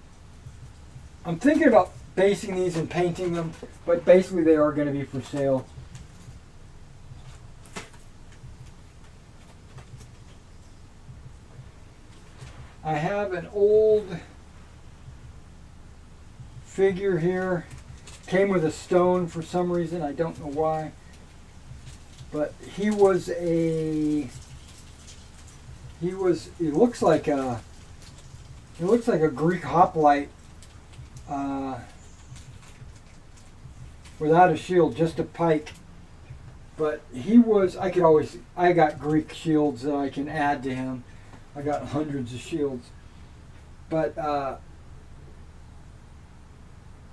I'm thinking about basing these and painting them, but basically they are going to be for sale. I have an old figure here. Came with a stone for some reason. I don't know why. But he looks like a Greek hoplite without a shield, just a pike. But I got Greek shields that I can add to him. I got hundreds of shields. But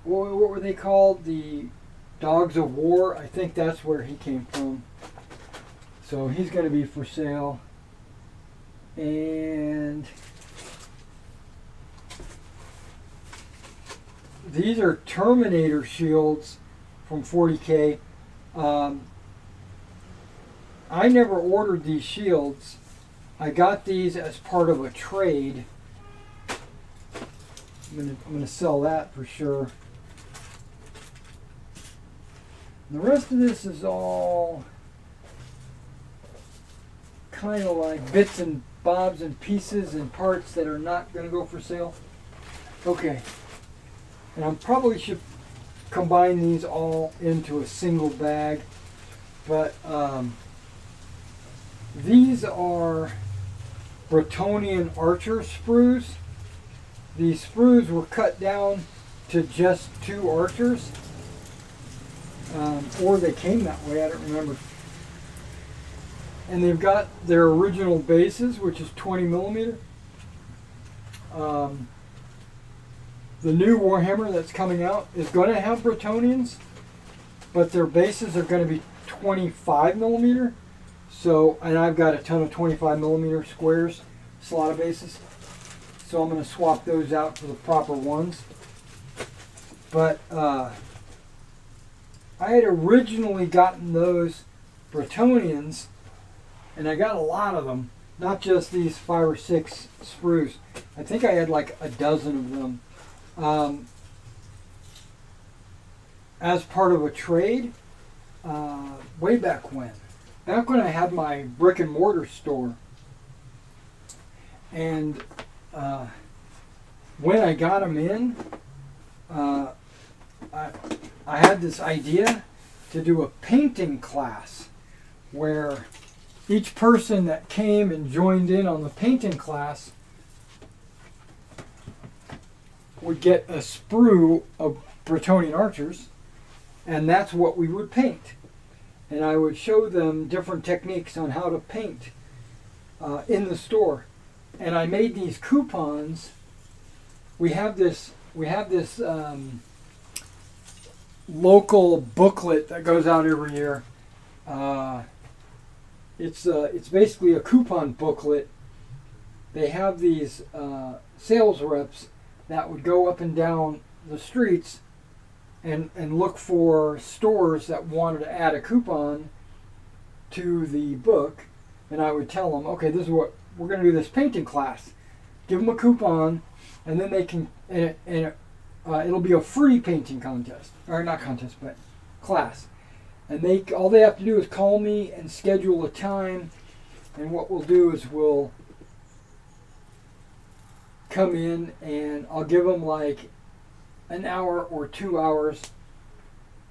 what were they called? The Dogs of War? I think that's where he came from. So he's going to be for sale. And these are Terminator shields from 40K. I never ordered these shields. I got these as part of a trade. I'm gonna sell that for sure. The rest of this is all kind of like bits and bobs and pieces and parts that are not going to go for sale. Okay. And I probably should combine these all into a single bag. But these are Bretonian archer sprues. These sprues were cut down to just 2 archers. Or they came that way, I don't remember. And they've got their original bases, which is 20 millimeter. The new Warhammer that's coming out is going to have Bretonians, but their bases are going to be 25 millimeter. So, and I've got a ton of 25 millimeter squares, slot bases. So I'm going to swap those out for the proper ones. But I had originally gotten those Bretonians, and I got a lot of them, not just these 5 or 6 sprues. I think I had like a dozen of them. As part of a trade, way back when I had my brick and mortar store. And when I got them in, I had this idea to do a painting class where each person that came and joined in on the painting class would get a sprue of Bretonian archers, and that's what we would paint. And I would show them different techniques on how to paint in the store. And I made these coupons. We have this local booklet that goes out every year. It's basically a coupon booklet. They have these sales reps that would go up and down the streets and look for stores that wanted to add a coupon to the book. And I would tell them, okay, this is what we're going to do, this painting class. Give them a coupon, and then they can, it'll be a free painting contest, or not contest, but class. And all they have to do is call me and schedule a time, and what we'll do is we'll come in and I'll give them like an hour or 2 hours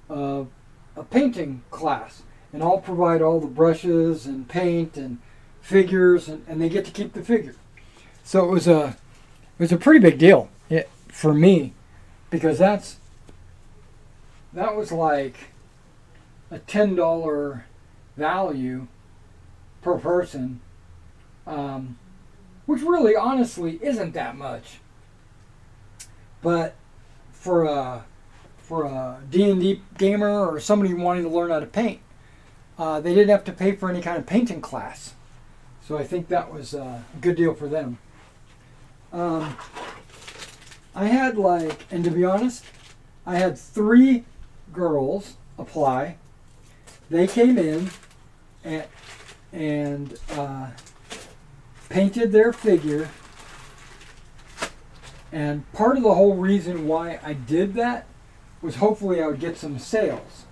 of a painting class, and I'll provide all the brushes and paint and figures, and they get to keep the figure. So it was a pretty big deal for me, because that was like a $10 value per person, which really honestly isn't that much, but for a D&D gamer or somebody wanting to learn how to paint, they didn't have to pay for any kind of painting class. So I think that was a good deal for them. I had and to be honest, I had 3 girls apply. They came in and painted their figure. And part of the whole reason why I did that was hopefully I would get some sales.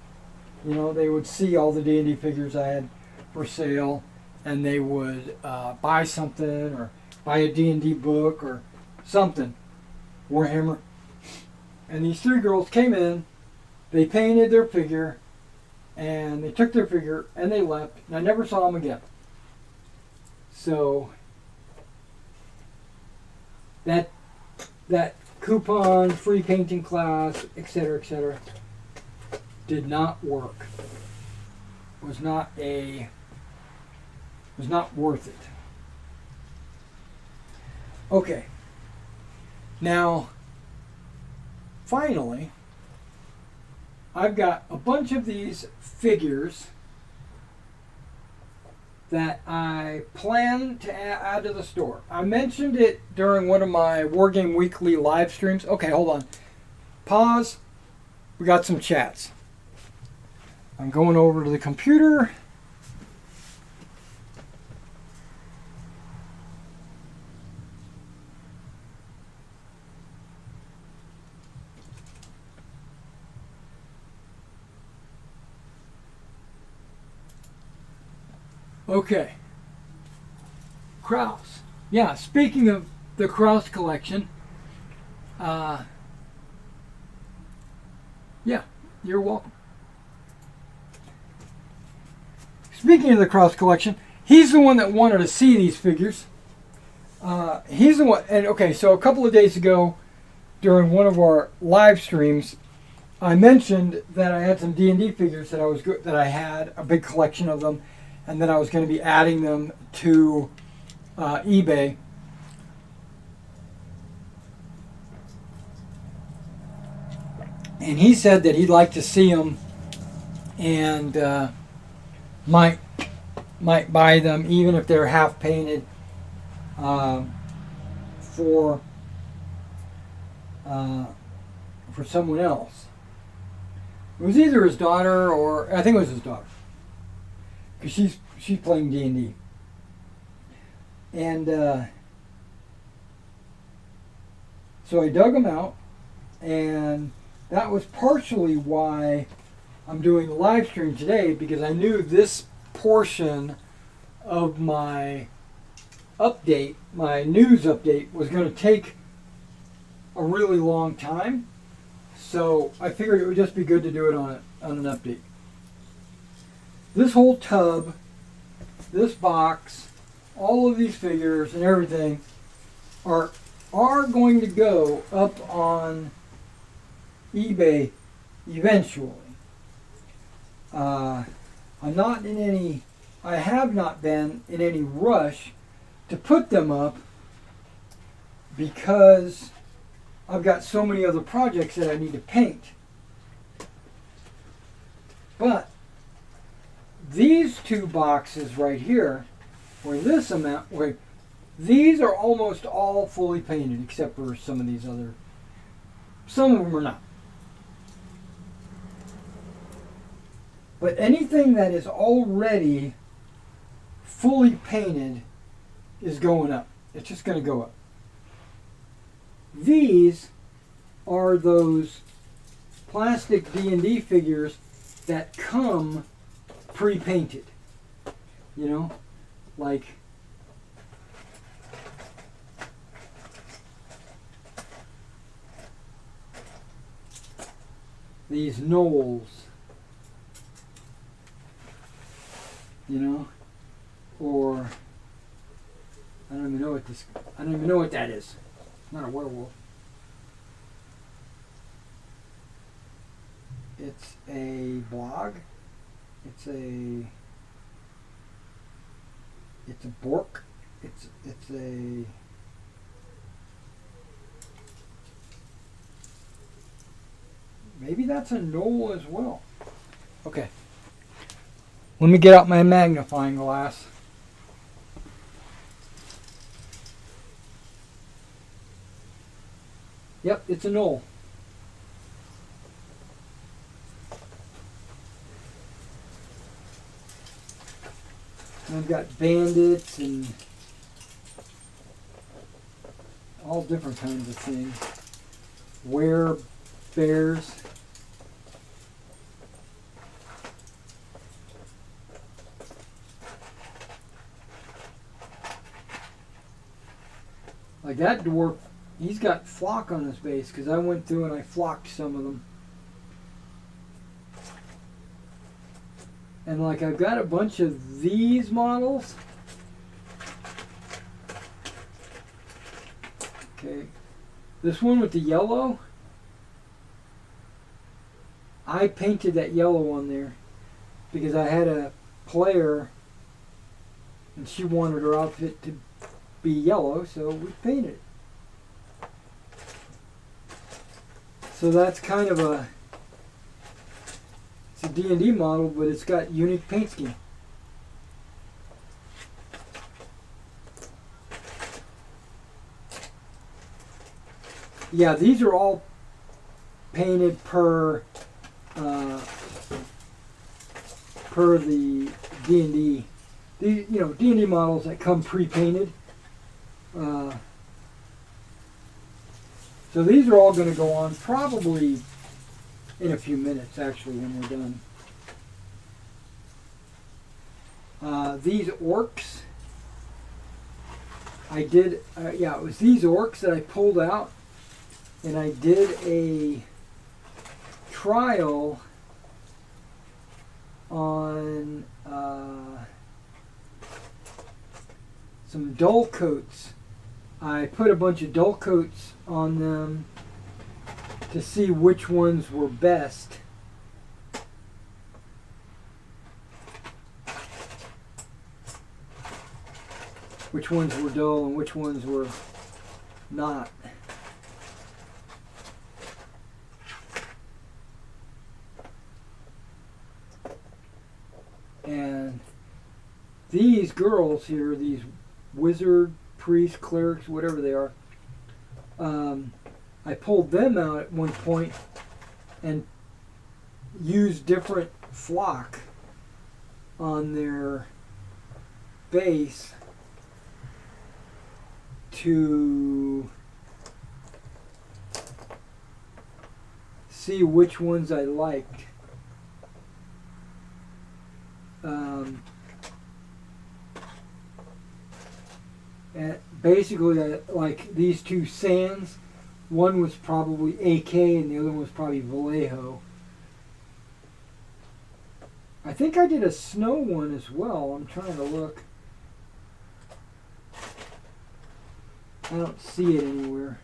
You know, they would see all the D&D figures I had for sale, and they would buy something, or buy a D&D book or something, Warhammer. And these 3 girls came in, they painted their figure, and they took their figure and they left, and I never saw them again. So that coupon, free painting class, etc., did not work. Was not worth it. Okay. Now, finally, I've got a bunch of these figures that I plan to add to the store. I mentioned it during one of my Wargame Weekly live streams. Okay, hold on. Pause. We got some chats. I'm going over to the computer. Okay. Kraus. Yeah, speaking of the Kraus collection, yeah, you're welcome. Speaking of the Kraus collection, he's the one that wanted to see these figures. He's the one, and okay, so a couple of days ago, during one of our live streams, I mentioned that I had some D&D figures that I had a big collection of them, and that I was going to be adding them to eBay. And he said that he'd like to see them, and might buy them even if they're half painted for someone else. It was either his daughter, or I think it was his daughter, because she's playing D&D. And so I dug them out, and that was partially why I'm doing the live stream today, because I knew this portion of my update, my news update, was going to take a really long time. So I figured it would just be good to do it on an update. This whole tub, this box, all of these figures and everything are going to go up on eBay eventually. I have not been in any rush to put them up, because I've got so many other projects that I need to paint. But these 2 boxes right here, or this amount, these are almost all fully painted, except for some of these other. Some of them are not. But anything that is already fully painted is going up. It's just going to go up. these are those plastic D&D figures that come pre-painted. You know, like these gnolls, you know, or I don't even know what that is. Not a werewolf. It's a blog. It's a bork. It's a maybe that's a gnoll as well. Okay. Let me get out my magnifying glass. Yep, it's a gnoll. And I've got bandits and all different kinds of things. Bears. Like that dwarf, he's got flock on his base because I went through and I flocked some of them. And like I've got a bunch of these models. Okay. This one with the yellow, I painted that yellow on there because I had a player and she wanted her outfit to be yellow, so we painted it. So that's kind of it's a D&D model, but it's got unique paint scheme. Yeah, these are all painted per the D&D. These, you know, D&D models that come pre-painted. So these are all going to go on probably in a few minutes, actually, when we're done. These orcs, I did, yeah, it was these orcs that I pulled out, and I did a trial on some dull coats. I put a bunch of dull coats on them to see which ones were best. Which ones were dull and which ones were not. And these girls here, these wizard, priest, clerics, whatever they are, I pulled them out at one point and used different flock on their base to see which ones I liked. And basically, like these two sands, one was probably AK and the other one was probably Vallejo. I think I did a snow one as well. I'm trying to look. I don't see it anywhere.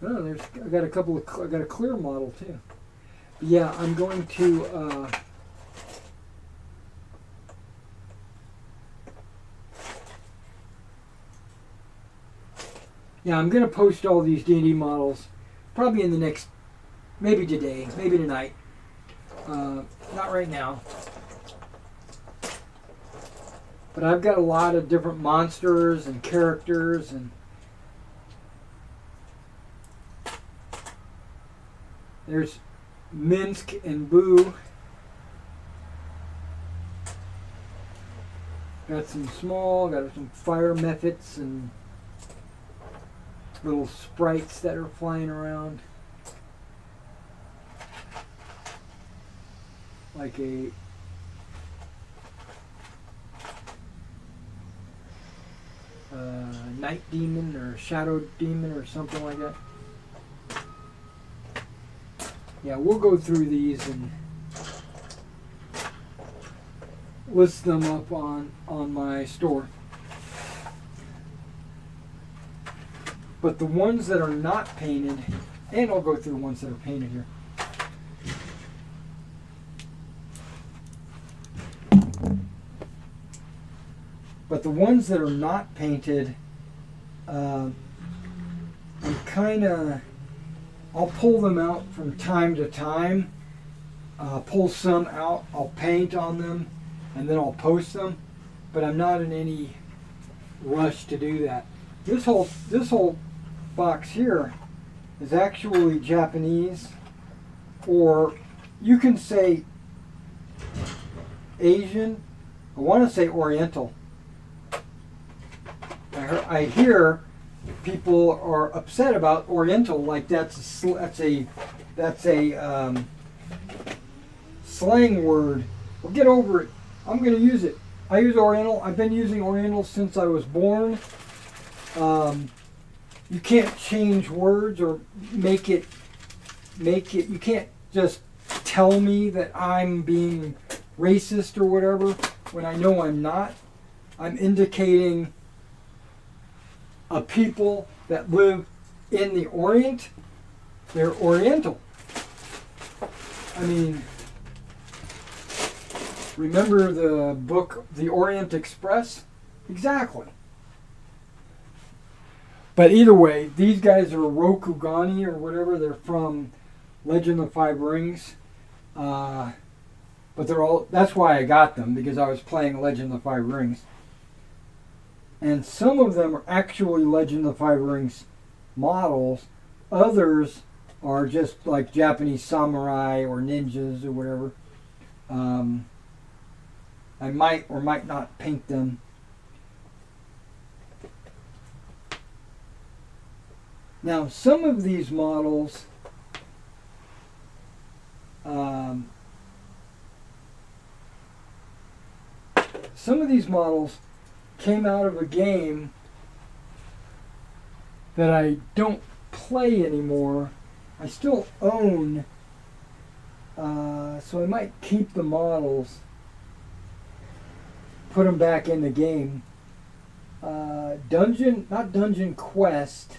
Oh, I got a clear model too. But yeah, I'm going to I'm going to post all these D&D models probably in the next, maybe today, maybe tonight. Not right now. But I've got a lot of different monsters and characters, and there's Minsk and Boo. Got some small, got some fire methods and little sprites that are flying around. Like a night demon or shadow demon or something like that. Yeah, we'll go through these and list them up on my store. But the ones that are not painted, and I'll go through the ones that are painted here. But the ones that are not painted, I'm I'll pull them out from time to time. Pull some out, I'll paint on them, and then I'll post them. But I'm not in any rush to do that. This whole box here is actually Japanese, or you can say Asian. I want to say Oriental. I hear people are upset about Oriental, like that's a slang word. Well, get over it. I'm going to use it. I use Oriental. I've been using Oriental since I was born. You can't change words or make it. You can't just tell me that I'm being racist or whatever when I know I'm not. I'm indicating a people that live in the Orient, they're Oriental. I mean, remember the book, The Orient Express? Exactly. But either way, these guys are Rokugani or whatever. They're from Legend of the Five Rings. But they're all, that's why I got them, because I was playing Legend of the Five Rings. And some of them are actually Legend of the Five Rings models. Others are just like Japanese samurai or ninjas or whatever. I might or might not paint them. Now, some of these models came out of a game that I don't play anymore. I still own, so I might keep the models, put them back in the game. Not Dungeon Quest.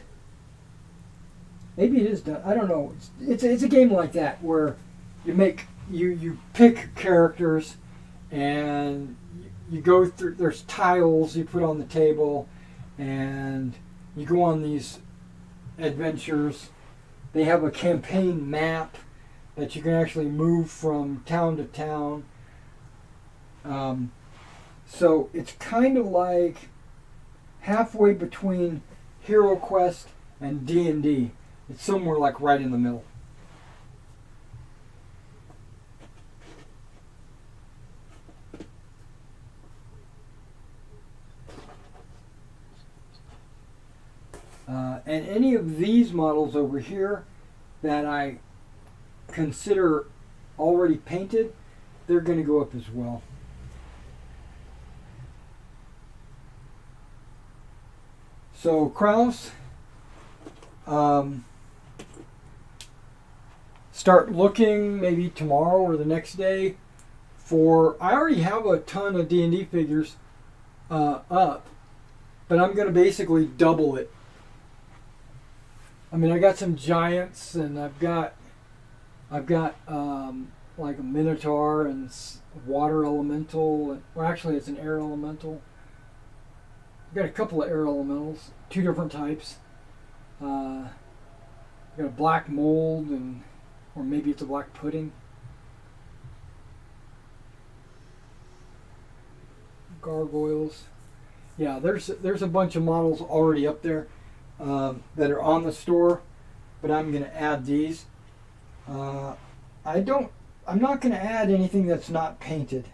Maybe it is. I don't know. It's a game like that where you pick characters and you go through. There's tiles you put on the table, and you go on these adventures. They have a campaign map that you can actually move from town to town. So it's kind of like halfway between Hero Quest and D&D. It's somewhere like right in the middle. And any of these models over here that I consider already painted, they're going to go up as well. So Kraus, start looking maybe tomorrow or the next day for, I already have a ton of D&D figures up, but I'm going to basically double it. I mean, I got some giants, and I've got like a Minotaur and water elemental. Well, actually, it's an air elemental. I've got a couple of air elementals, two different types. I've got a black mold, or maybe it's a black pudding. Gargoyles. Yeah, there's a bunch of models already up there that are on the store, but I'm going to add these. I'm not going to add anything that's not painted.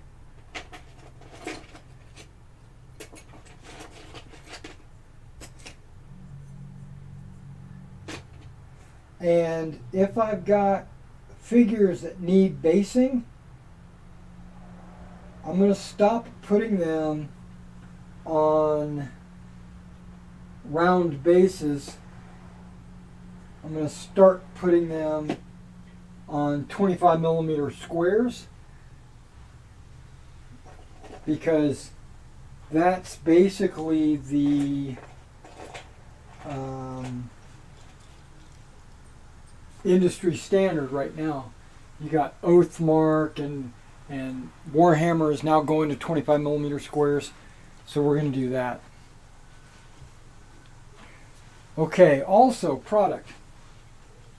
And if I've got figures that need basing, I'm going to stop putting them on round bases. I'm going to start putting them on 25 millimeter squares, because that's basically the industry standard right now. You got Oathmark and Warhammer is now going to 25 millimeter squares, so we're going to do that. Okay, also product.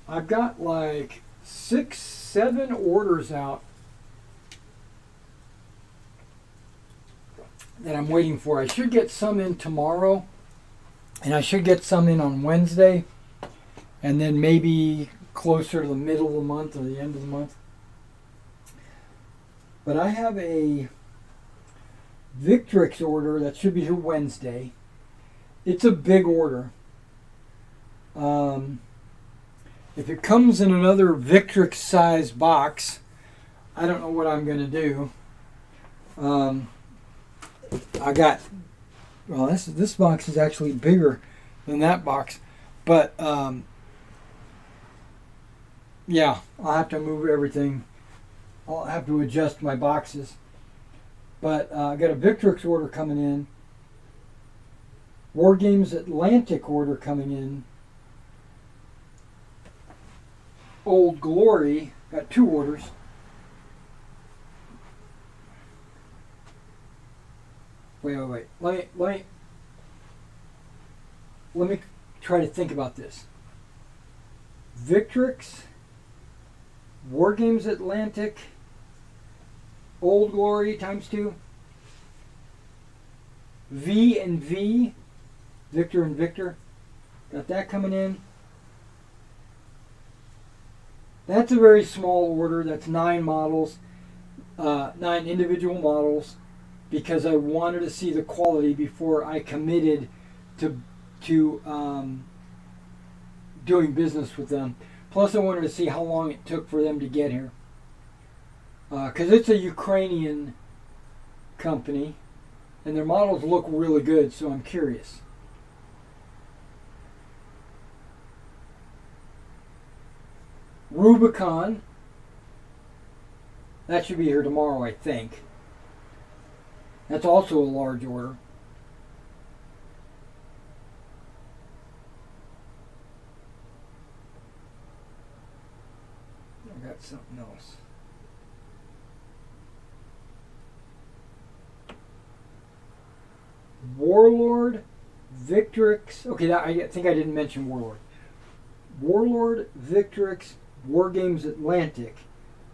I've got like 6, 7 orders out that I'm waiting for. I should get some in tomorrow, and I should get some in on Wednesday, and then maybe closer to the middle of the month or the end of the month. But I have a Victrix order that should be here Wednesday. It's a big order. If it comes in another Victrix size box, I don't know what I'm going to do. I got, well, this box is actually bigger than that box, but yeah, I'll have to move everything. I'll have to adjust my boxes. But I got a Victrix order coming in, Wargames Atlantic order coming in, Old Glory, got 2 orders. Wait. Let me try to think about this. Victrix, Wargames Atlantic, Old Glory times 2, V and V, Victor and Victor, got that coming in. That's a very small order. That's 9 models, 9 individual models, because I wanted to see the quality before I committed to doing business with them. Plus, I wanted to see how long it took for them to get here, because it's a Ukrainian company, and their models look really good. So I'm curious. Rubicon, that should be here tomorrow, I think. That's also a large order. I got something else. Warlord, Victrix. Okay, I think I didn't mention Warlord. Warlord, Victrix, Wargames Atlantic,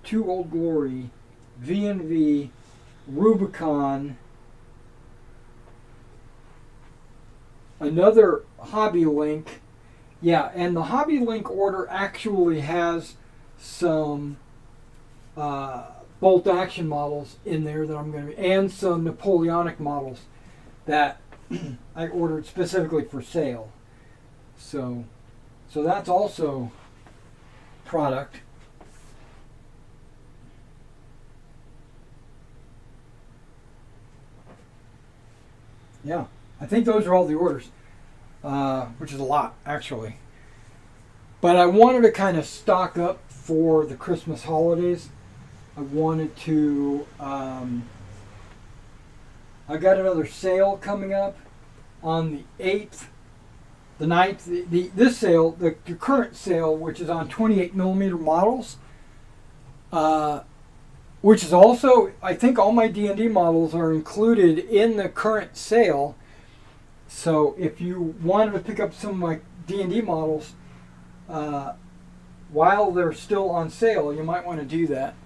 2 Old Glory, V&V, Rubicon, another Hobby Link. Yeah, and the Hobby Link order actually has some bolt action models in there that I'm going to, and some Napoleonic models that I ordered specifically for sale. So that's also product. Yeah, I think those are all the orders, which is a lot actually. But I wanted to kind of stock up for the Christmas holidays. I wanted to, I got another sale coming up on the 8th. The 9th, this sale, the current sale, which is on 28 millimeter models, which is also, I think all my D&D models are included in the current sale. So if you wanted to pick up some of my D&D models while they're still on sale, you might want to do that.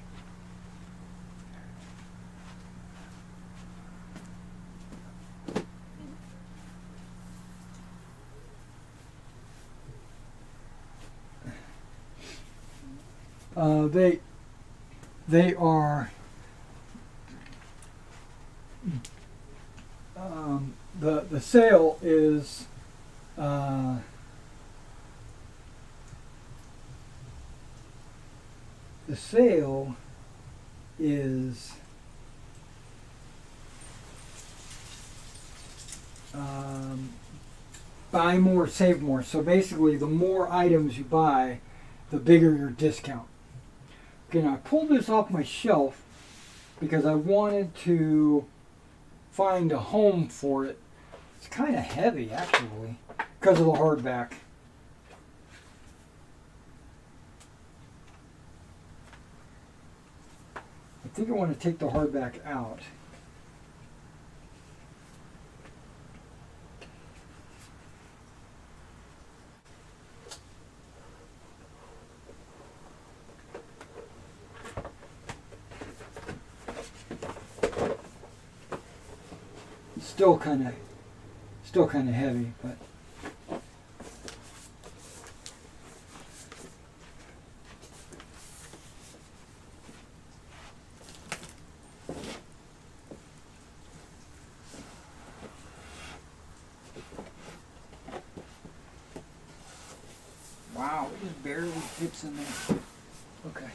They are the sale is the sale is buy more, save more. So basically, the more items you buy, the bigger your discount. Okay, now I pulled this off my shelf because I wanted to find a home for it. It's kind of heavy, actually, because of the hardback. I think I want to take the hardback out. Still kind of heavy, but wow, it just barely fits in there. Okay.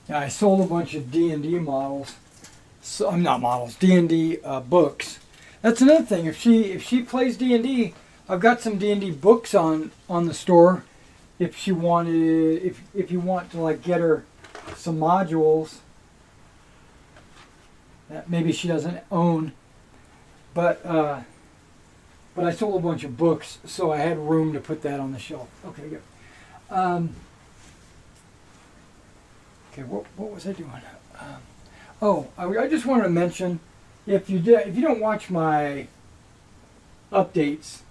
Yeah, I sold a bunch of D&D models. So I'm not models, D&D books. That's another thing. If she plays D&D, I've got some D&D books on the store. If she wanted, if you want to like get her some modules that maybe she doesn't own, but I sold a bunch of books, so I had room to put that on the shelf. Okay, good. Okay, what was I doing? I just wanted to mention, if you don't watch my updates,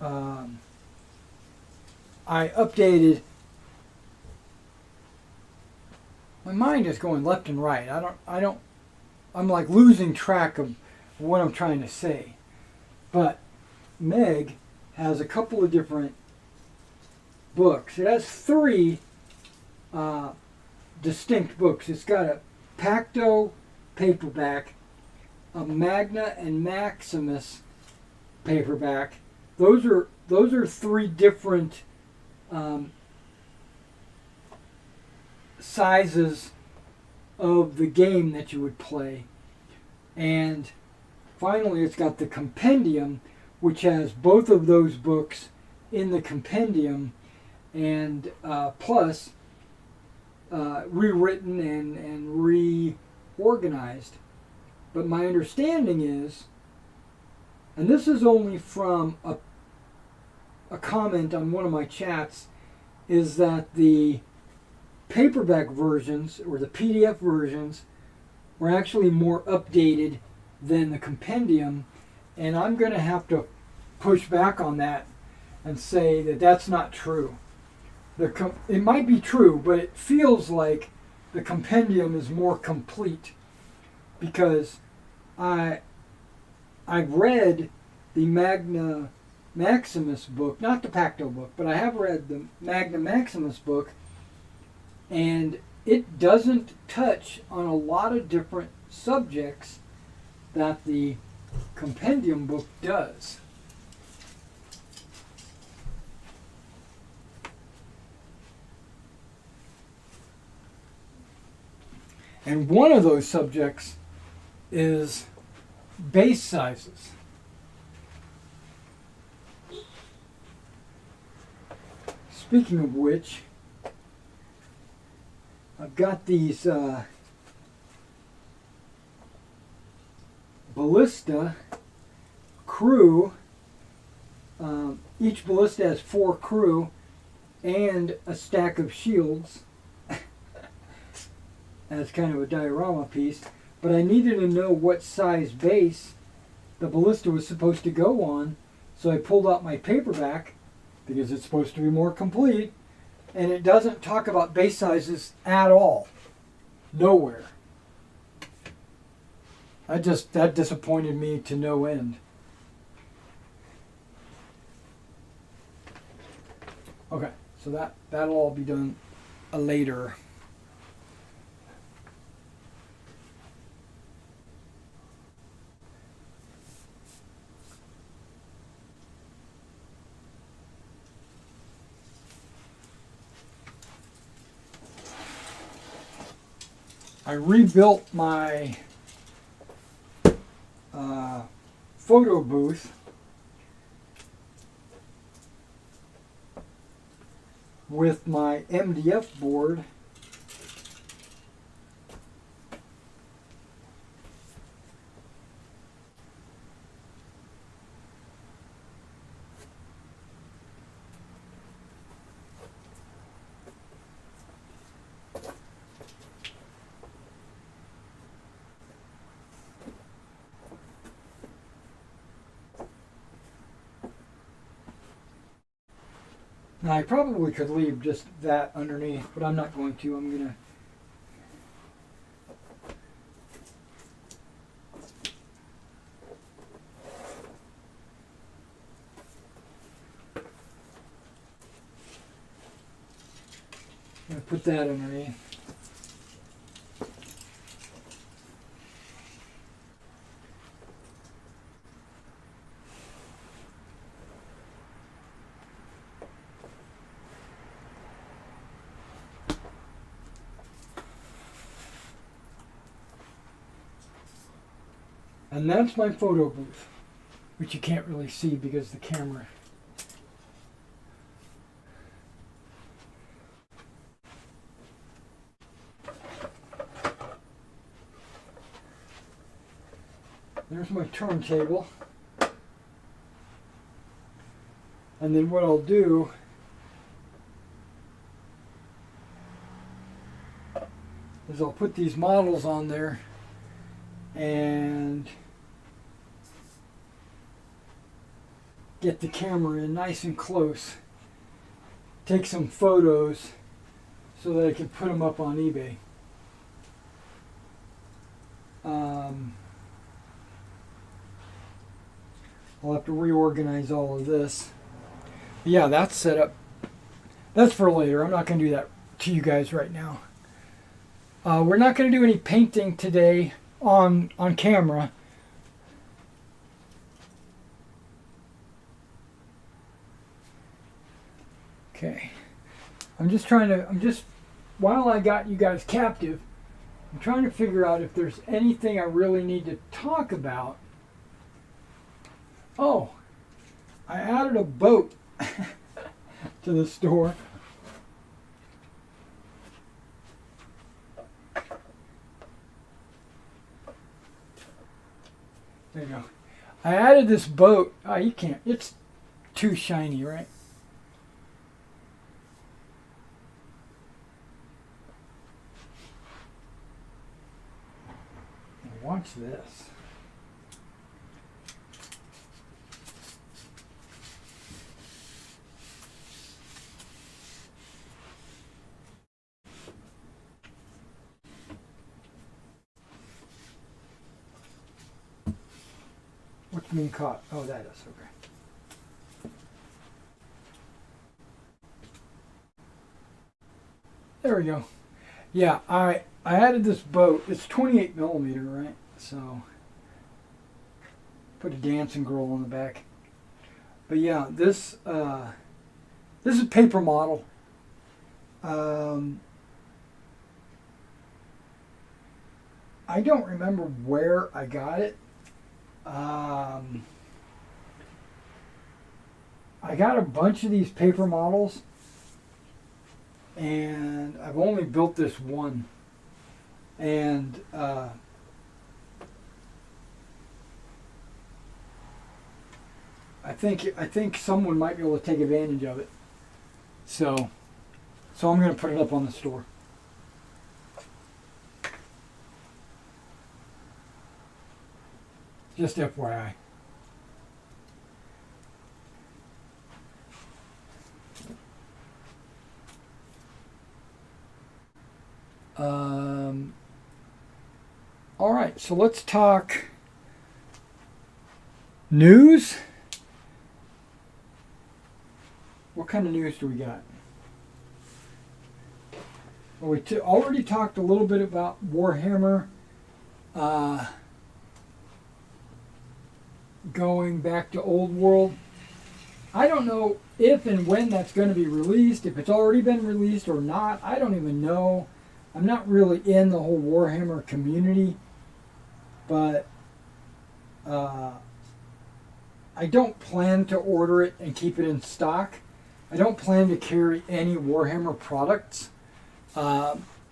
I updated. My mind is going left and right. I'm like losing track of what I'm trying to say. But Meg has a couple of different books. It has 3 distinct books. It's got a Pacto paperback, a Magna and Maximus paperback. Those are 3 different sizes of the game that you would play. And finally, it's got the compendium, which has both of those books in the compendium, and plus rewritten and reorganized. But my understanding is, and this is only from a comment on one of my chats, is that the paperback versions or the PDF versions were actually more updated than the compendium, and I'm going to have to push back on that and say that that's not true. It might be true, but it feels like the compendium is more complete, because I read the Magna Maximus book, not the Pacto book, but I have read the Magna Maximus book, and it doesn't touch on a lot of different subjects that the compendium book does. And one of those subjects is base sizes. Speaking of which, I've got these ballista crew. Each ballista has 4 crew and a stack of shields as kind of a diorama piece. But I needed to know what size base the ballista was supposed to go on, so I pulled out my paperback because it's supposed to be more complete, and it doesn't talk about base sizes at all. Nowhere. That disappointed me to no end. Okay, So that'll all be done later. I rebuilt my photo booth with my MDF board Now I probably could leave just that underneath, but I'm not going to. I'm going to put that underneath. And that's my photo booth, which you can't really see because the camera. There's my turntable. And then what I'll do is I'll put these models on there and get the camera in nice and close, take some photos so that I can put them up on eBay. I'll have to reorganize all of this. But yeah, that's set up. That's for later. I'm not going to do that to you guys right now. We're not going to do any painting today on camera. Okay. While I got you guys captive, I'm trying to figure out if there's anything I really need to talk about. Oh, I added a boat to the store. There you go. I added this boat. Oh, you can't. It's too shiny, right? Now watch this. What's being caught? Oh, that is okay. There we go. Yeah, I added this boat. It's 28 millimeter, right? So put a dancing girl on the back. But yeah, this is a paper model. I don't remember where I got it. I got a bunch of these paper models, and I've only built this one. And I think someone might be able to take advantage of it. So I'm going to put it up on the store. Just FYI. All right, so let's talk news. What kind of news do we got? Well, we already talked a little bit about Warhammer going back to Old World. I don't know if and when that's going to be released, if it's already been released or not. I don't even know. I'm not really in the whole Warhammer community, but I don't plan to order it and keep it in stock. I don't plan to carry any Warhammer products,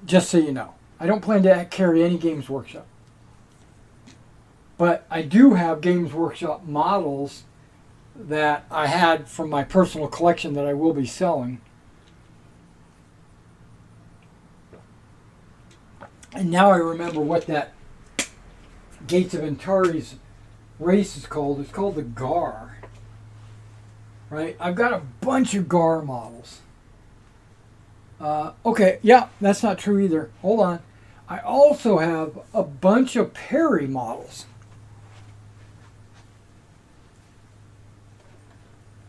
just so you know. I don't plan to carry any Games Workshop. But I do have Games Workshop models that I had from my personal collection that I will be selling. And now I remember what that Gates of Antares race is called. It's called the Gar. Right? I've got a bunch of Gar models. Okay, yeah, that's not true either. Hold on. I also have a bunch of Perry models.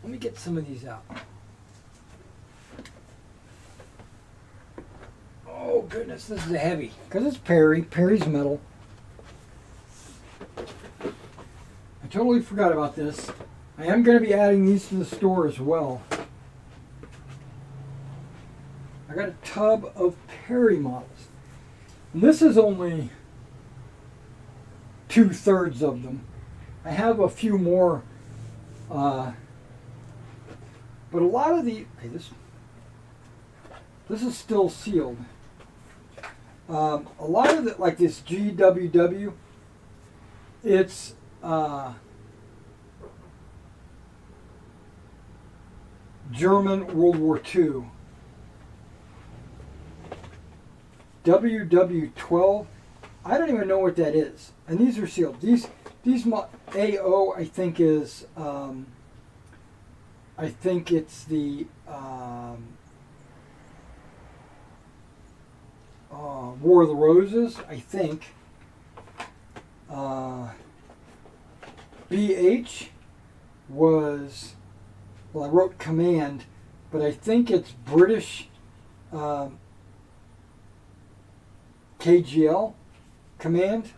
Let me get some of these out. Oh goodness, this is a heavy. Because it's Perry. Perry's metal. I totally forgot about this. I am going to be adding these to the store as well. I got a tub of Perry models. And this is only 2/3 of them. I have a few more, but a lot of the, okay, this is still sealed. A lot of it, like this GWW, it's German World War II. WW12, I don't even know what that is. And these are sealed. These AO, I think is, I think it's the War of the Roses, I think. BH was, well, I wrote Command, but I think it's British KGL Command,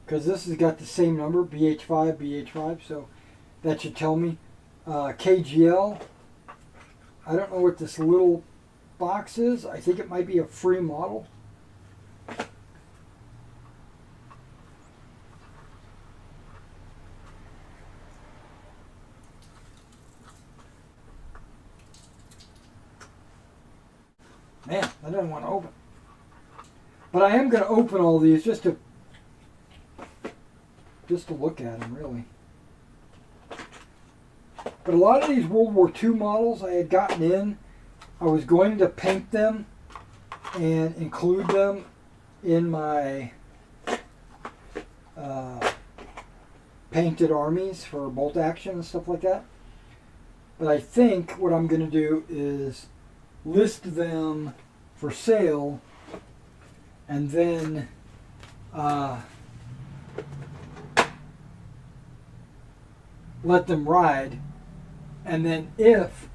because this has got the same number, BH5, so that should tell me. KGL, I don't know what this little box is. I think it might be a free model. Man, I don't want to open. But I am going to open all these just to look at them, really. But a lot of these World War II models I had gotten in, I was going to paint them and include them in my painted armies for bolt action and stuff like that. But I think what I'm going to do is list them for sale and then let them ride. And then if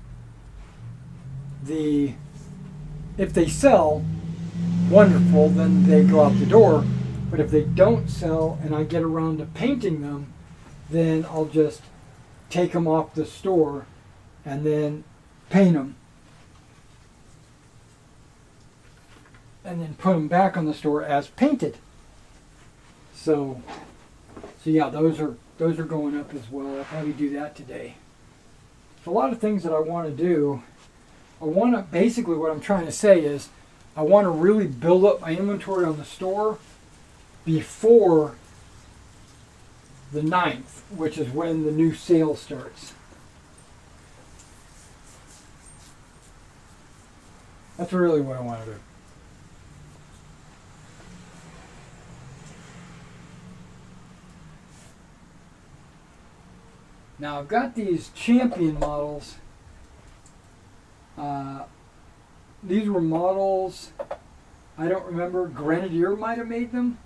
they sell, wonderful, then they go out the door. But if they don't sell and I get around to painting them, then I'll just take them off the store and then paint them. And then put them back on the store as painted. So yeah, those are going up as well. I'll probably do that today. A lot of things that I want to do. Basically what I'm trying to say is I want to really build up my inventory on the store before the 9th, which is when the new sale starts. That's really what I want to do. Now I've got these champion models. These were models, I don't remember, Grenadier might have made them.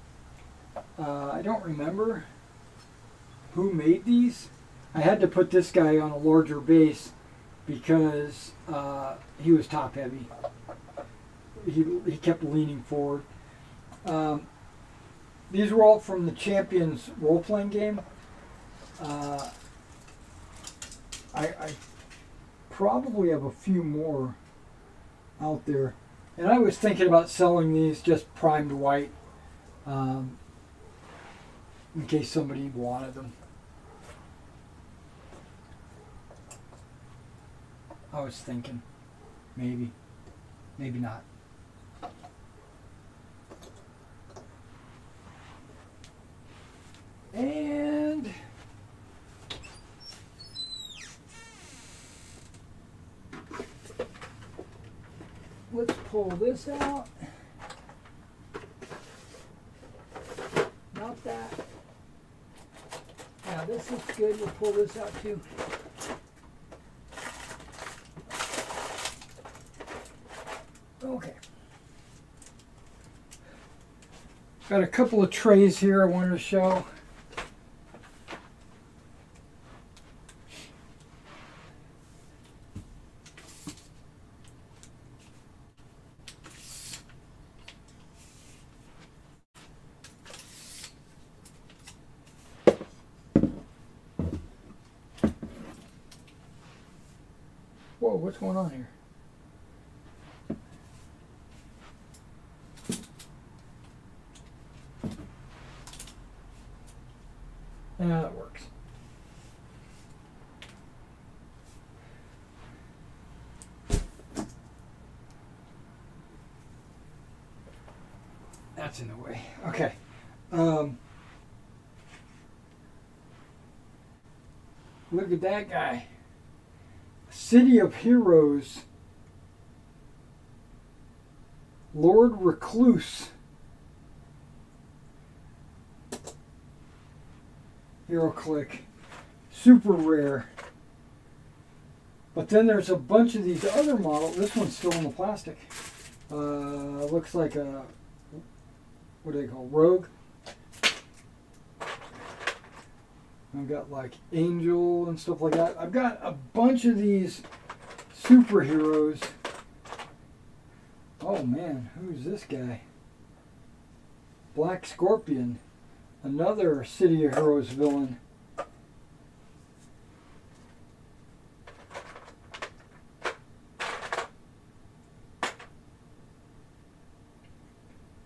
I don't remember who made these. I had to put this guy on a larger base because he was top heavy. he kept leaning forward. These were all from the Champions role-playing game. I probably have a few more out there. And I was thinking about selling these just primed white in case somebody wanted them. I was thinking maybe not. And let's pull this out. Not that. Now this is good. We'll pull this out too. Okay. Got a couple of trays here I wanted to show. Whoa, what's going on here? Yeah, that works. That's in the way. Okay. Look at that guy. City of Heroes. Lord Recluse. HeroClick. Super rare. But then there's a bunch of these other models. This one's still in the plastic. Looks like a, what do they call, Rogue. I've got like Angel and stuff like that. I've got a bunch of these superheroes. Oh man, who's this guy? Black Scorpion. Another City of Heroes villain.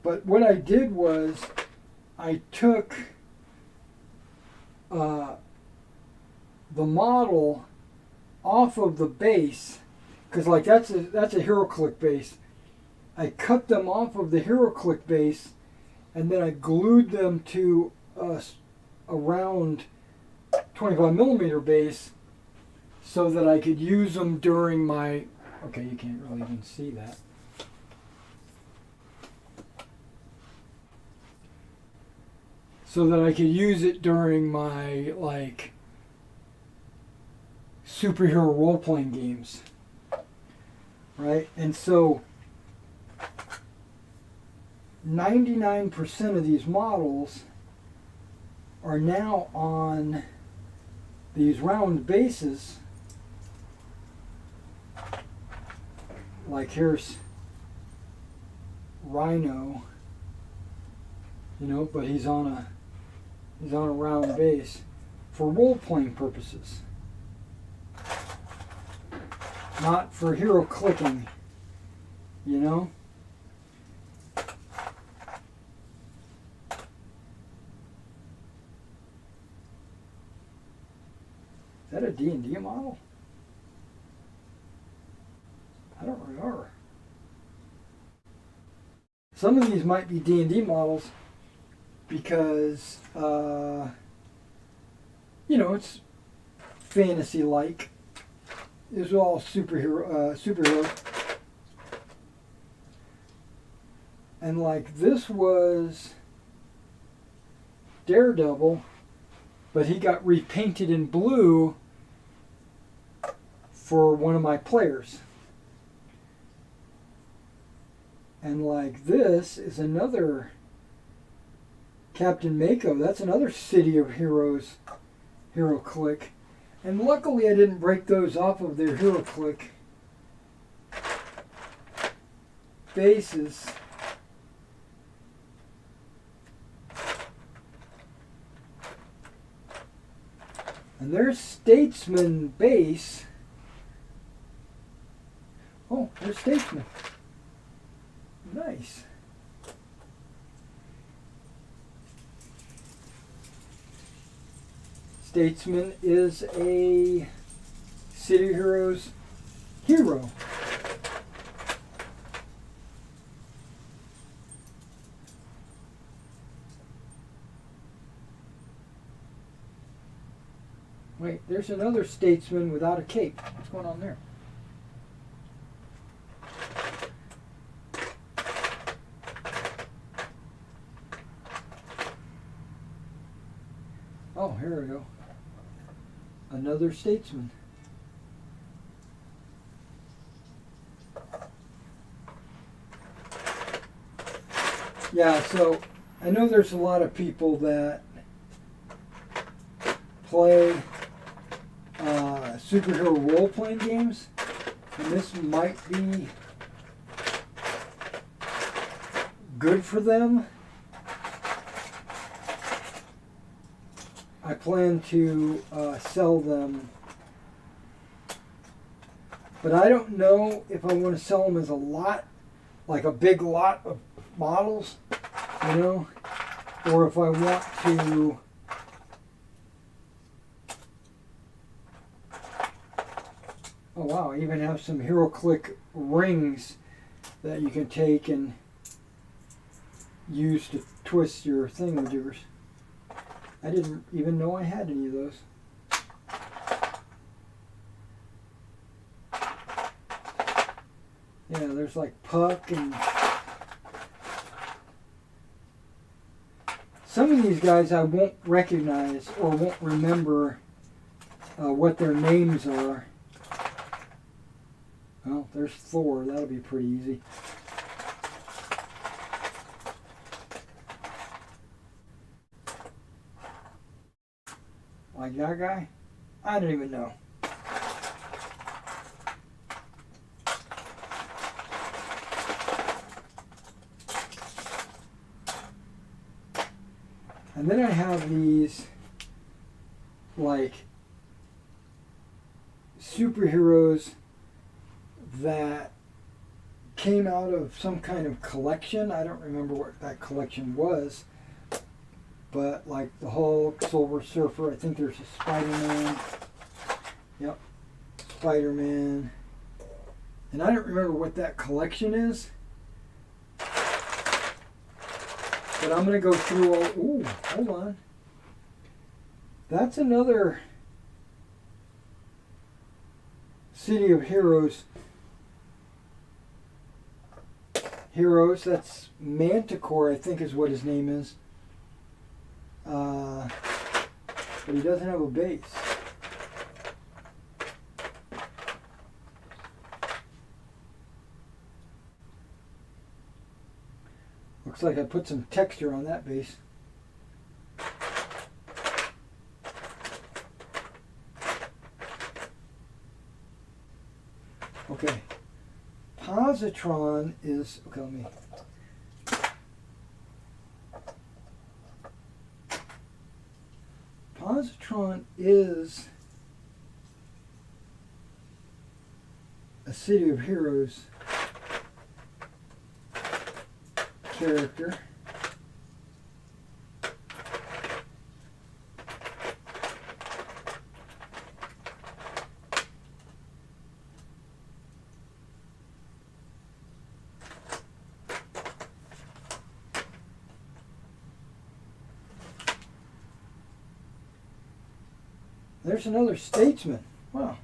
But what I did was I took the model off of the base, because like that's a HeroClick base. I cut them off of the HeroClick base, and then I glued them to a round 25mm base so that I could use them during my, okay, you can't really even see that. So that I could use it during my, like, superhero role-playing games. Right? And so 99% of these models are now on these round bases. Like here's Rhino, you know, but he's on a round base for role-playing purposes, not for hero clicking, you know. Is that a D&D model? I don't remember. Some of these might be D&D models because, you know, it's fantasy-like. These are all superheroes. And like this was Daredevil, but he got repainted in blue for one of my players. And like this is another Captain Mako. That's another City of Heroes HeroClick. And luckily I didn't break those off of their HeroClick. bases. And there's Statesman base. Oh, there's Statesman. Nice. Statesman is a City Heroes hero. Wait, there's another Statesman without a cape. What's going on there? Oh, here we go. Another Statesman. Yeah, so I know there's a lot of people that play superhero role-playing games, and this might be good for them. I plan to sell them, but I don't know if I want to sell them as a lot, like a big lot of models, you know, or if I want to oh wow, I even have some HeroClick rings that you can take and use to twist your thingamajigers. I didn't even know I had any of those. Yeah, there's like Puck and some of these guys I won't recognize or won't remember what their names are. Well, there's Thor. That'll be pretty easy. Like that guy? I don't even know. And then I have these, like, superheroes that came out of some kind of collection. I don't remember what that collection was, but like the Hulk, Silver Surfer, I think there's a Spider-Man. Yep, Spider-Man. And I don't remember what that collection is, but I'm going to go through all... Ooh, hold on. That's another City of Heroes. Heroes, that's Manticore, I think is what his name is. But he doesn't have a base. Looks like I put some texture on that base. Okay. Positron is, okay, let me. Positron is a City of Heroes character. There's another Statesman. Wow.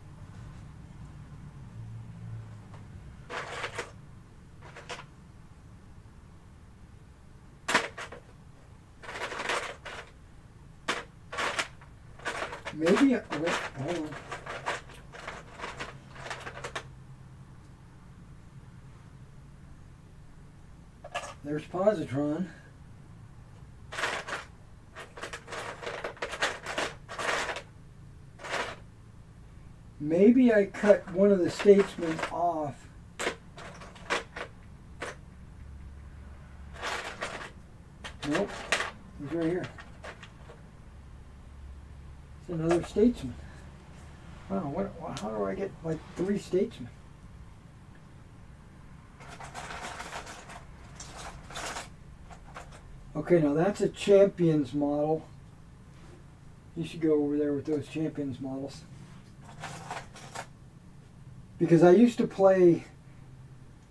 Maybe, wait, hold on. There's Positron. Maybe I cut one of the Statesmen off Nope. He's right here. It's another statesman. Wow, how do I get like 3 statesmen? Okay, now that's a champions model. You should go over there with those champions models. Because I used to play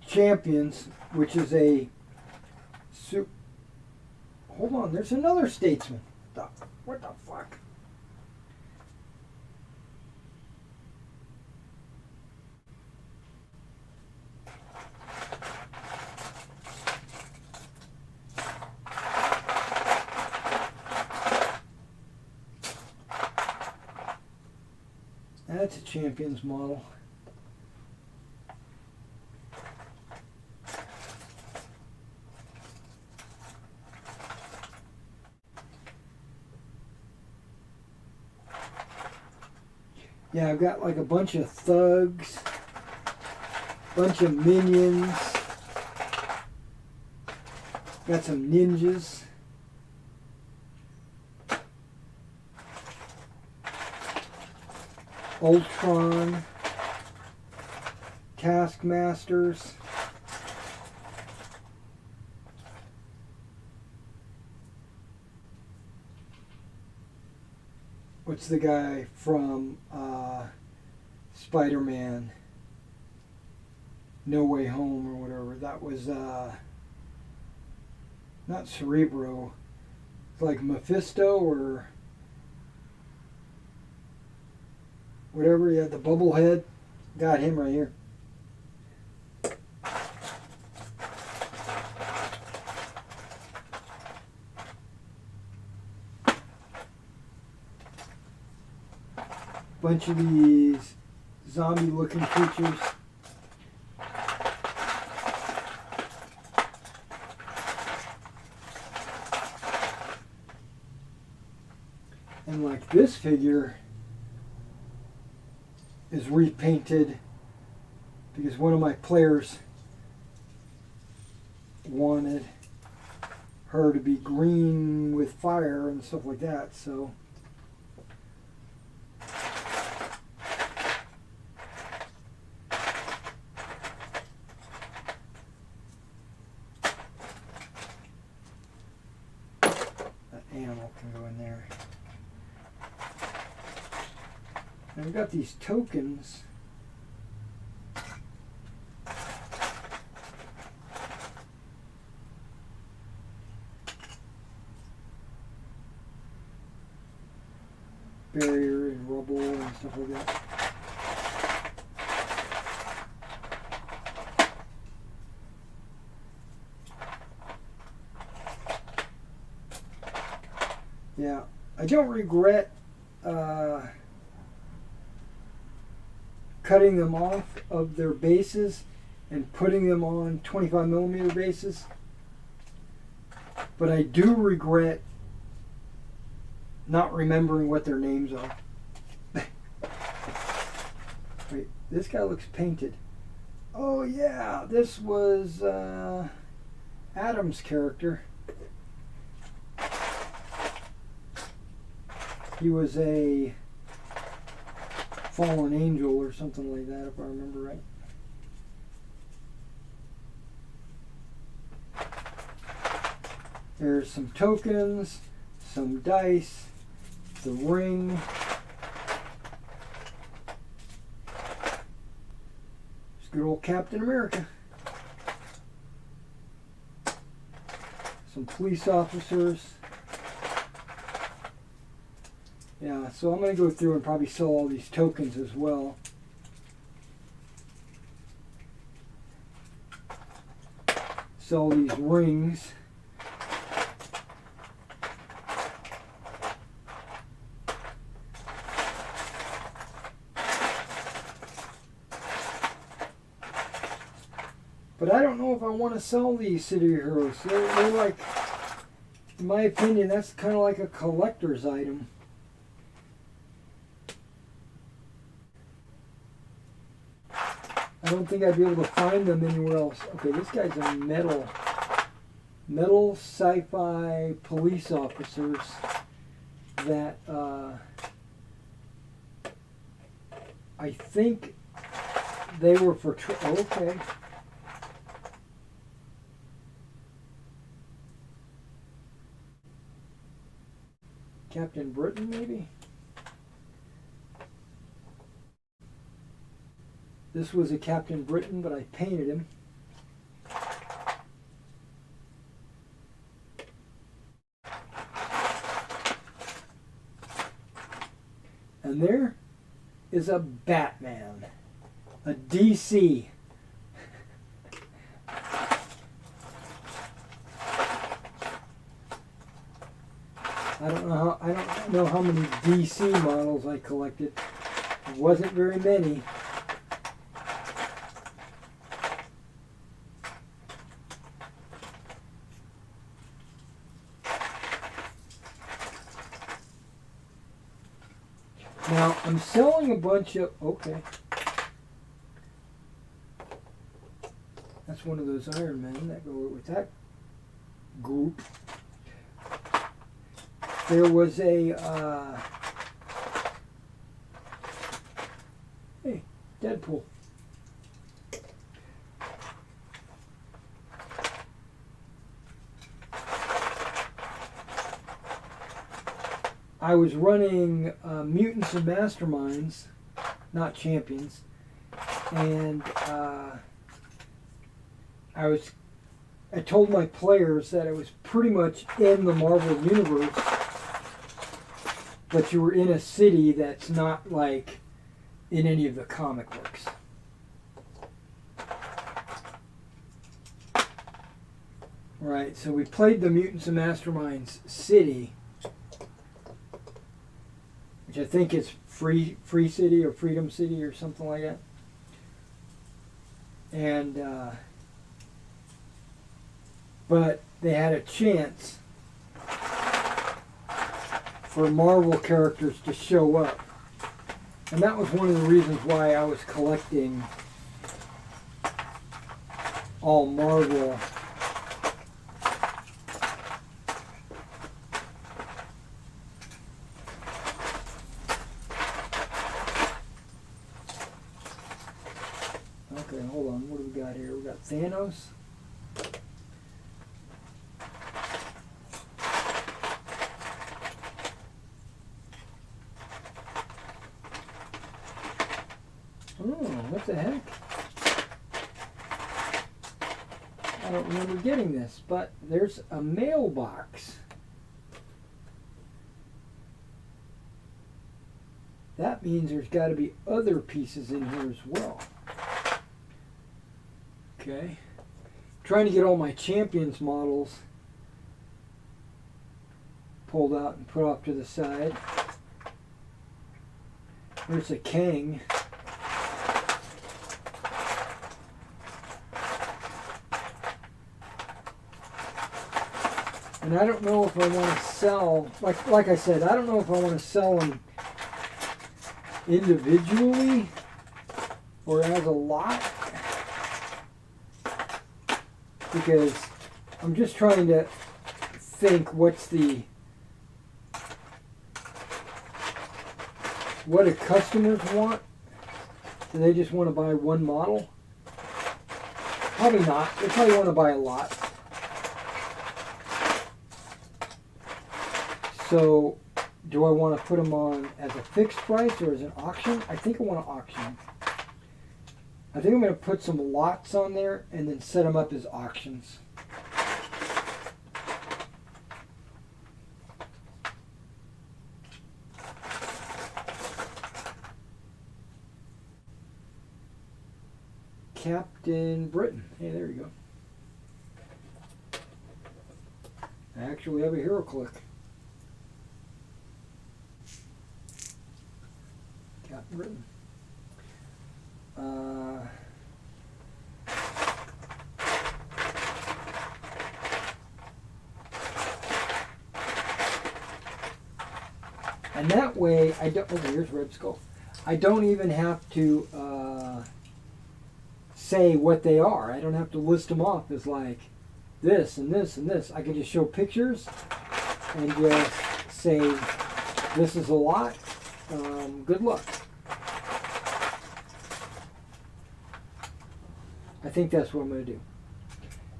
champions, which is a... Hold on, there's another statesman. What the fuck? That's a champions model. Yeah, I've got like a bunch of thugs, bunch of minions, got some ninjas. Ultron, Taskmasters, what's the guy from Spider-Man, No Way Home or whatever, that was not Cerebro, it's like Mephisto or whatever, he had the bubble head. Got him right here. Bunch of these zombie looking creatures. And like this figure is repainted because one of my players wanted her to be green with fire and stuff like that, so that animal can go in there. And we've got these tokens. Barrier and rubble and stuff like that. Yeah, I don't regret cutting them off of their bases and putting them on 25mm bases, but I do regret not remembering what their names are. Wait, this guy looks painted. Oh yeah, this was Adam's character. He was a fallen angel or something like that, if I remember right. There's some tokens, some dice, the ring. It's good old Captain America. Some police officers. Yeah, so I'm going to go through and probably sell all these tokens as well. Sell these rings. But I don't know if I want to sell these city heroes. They're like, in my opinion, that's kind of like a collector's item. I don't think I'd be able to find them anywhere else. Okay, this guy's a metal metal sci-fi police officers that I think they were for okay. Captain Britain, maybe? This was a Captain Britain, but I painted him. And there is a Batman, a DC. I don't know how many DC models I collected. It wasn't very many. Now, I'm selling a bunch of... Okay. That's one of those Iron Men that go with that group. There was a... hey, Deadpool. I was running Mutants and Masterminds, not Champions, and I told my players that it was pretty much in the Marvel Universe, but you were in a city that's not like in any of the comic books. Right, so we played the Mutants and Masterminds city, which I think is Free City or Freedom City or something like that. And but they had a chance for Marvel characters to show up. And that was one of the reasons why I was collecting all Marvel. Okay, hold on. What do we got here? We got Thanos. Oh, what the heck? I don't remember getting this, but there's a mailbox. That means there's got to be other pieces in here as well. Okay. Trying to get all my Champions models pulled out and put off to the side. There's a Kang. And I don't know if I want to sell, like I said, I don't know if I want to sell them individually or as a lot, because I'm just trying to think what do customers want? Do they just want to buy one model? Probably not. They probably want to buy a lot. So, do I want to put them on as a fixed price or as an auction? I think I want to auction. I think I'm going to put some lots on there and then set them up as auctions. Captain Britain. Hey, there you go. I actually have a hero click. Captain Britain. And that way, I don't. Oh, here's Red Skull. I don't even have to say what they are. I don't have to list them off as like this and this and this. I can just show pictures and just say, this is a lot. Good luck. I think that's what I'm going to do.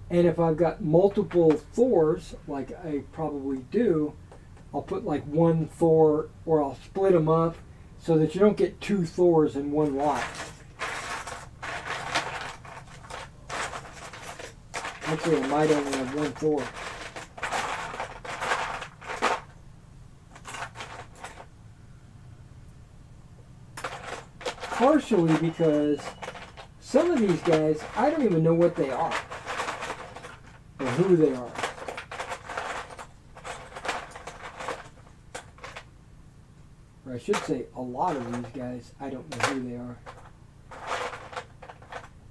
And if I've got multiple Thors, like I probably do, I'll put like one Thor, or I'll split them up so that you don't get two Thors in one lot. Actually, I might only have one Thor. Partially because some of these guys, I don't even know what they are or who they are. Or I should say, a lot of these guys, I don't know who they are.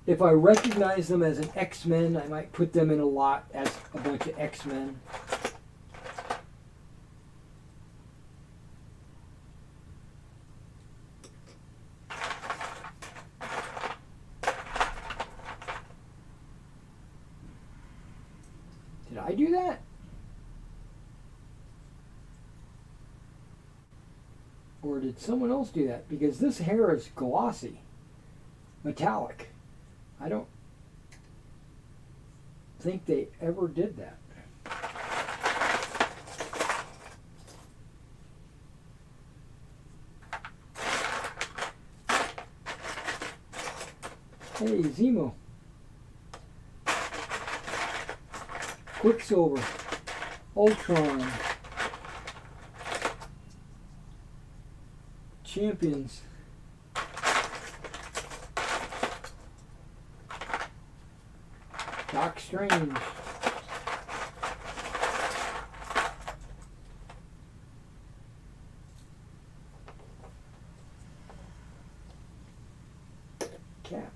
If I recognize them as an X-Men, I might put them in a lot as a bunch of X-Men. Did I do that? Or did someone else do that? Because this hair is glossy, metallic. I don't think they ever did that. Hey, Zemo. Quicksilver. Ultron. Champions. Doc Strange. Cap.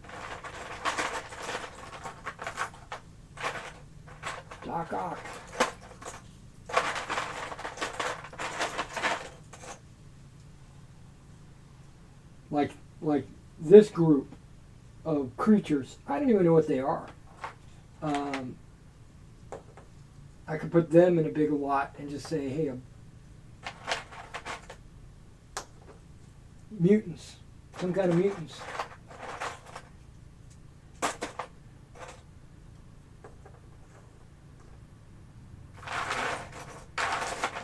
Doc Ock. Like this group of creatures, I don't even know what they are. I could put them in a big lot and just say, hey, mutants, some kind of mutants.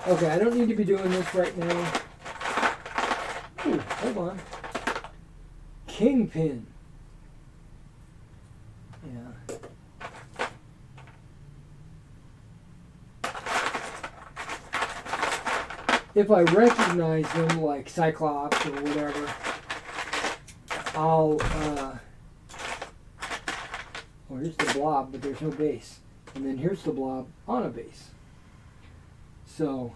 Okay, I don't need to be doing this right now. Ooh, hold on. Kingpin. Yeah. If I recognize them, like Cyclops or whatever, I'll, oh, here's the Blob, but there's no base. And then here's the Blob on a base. So,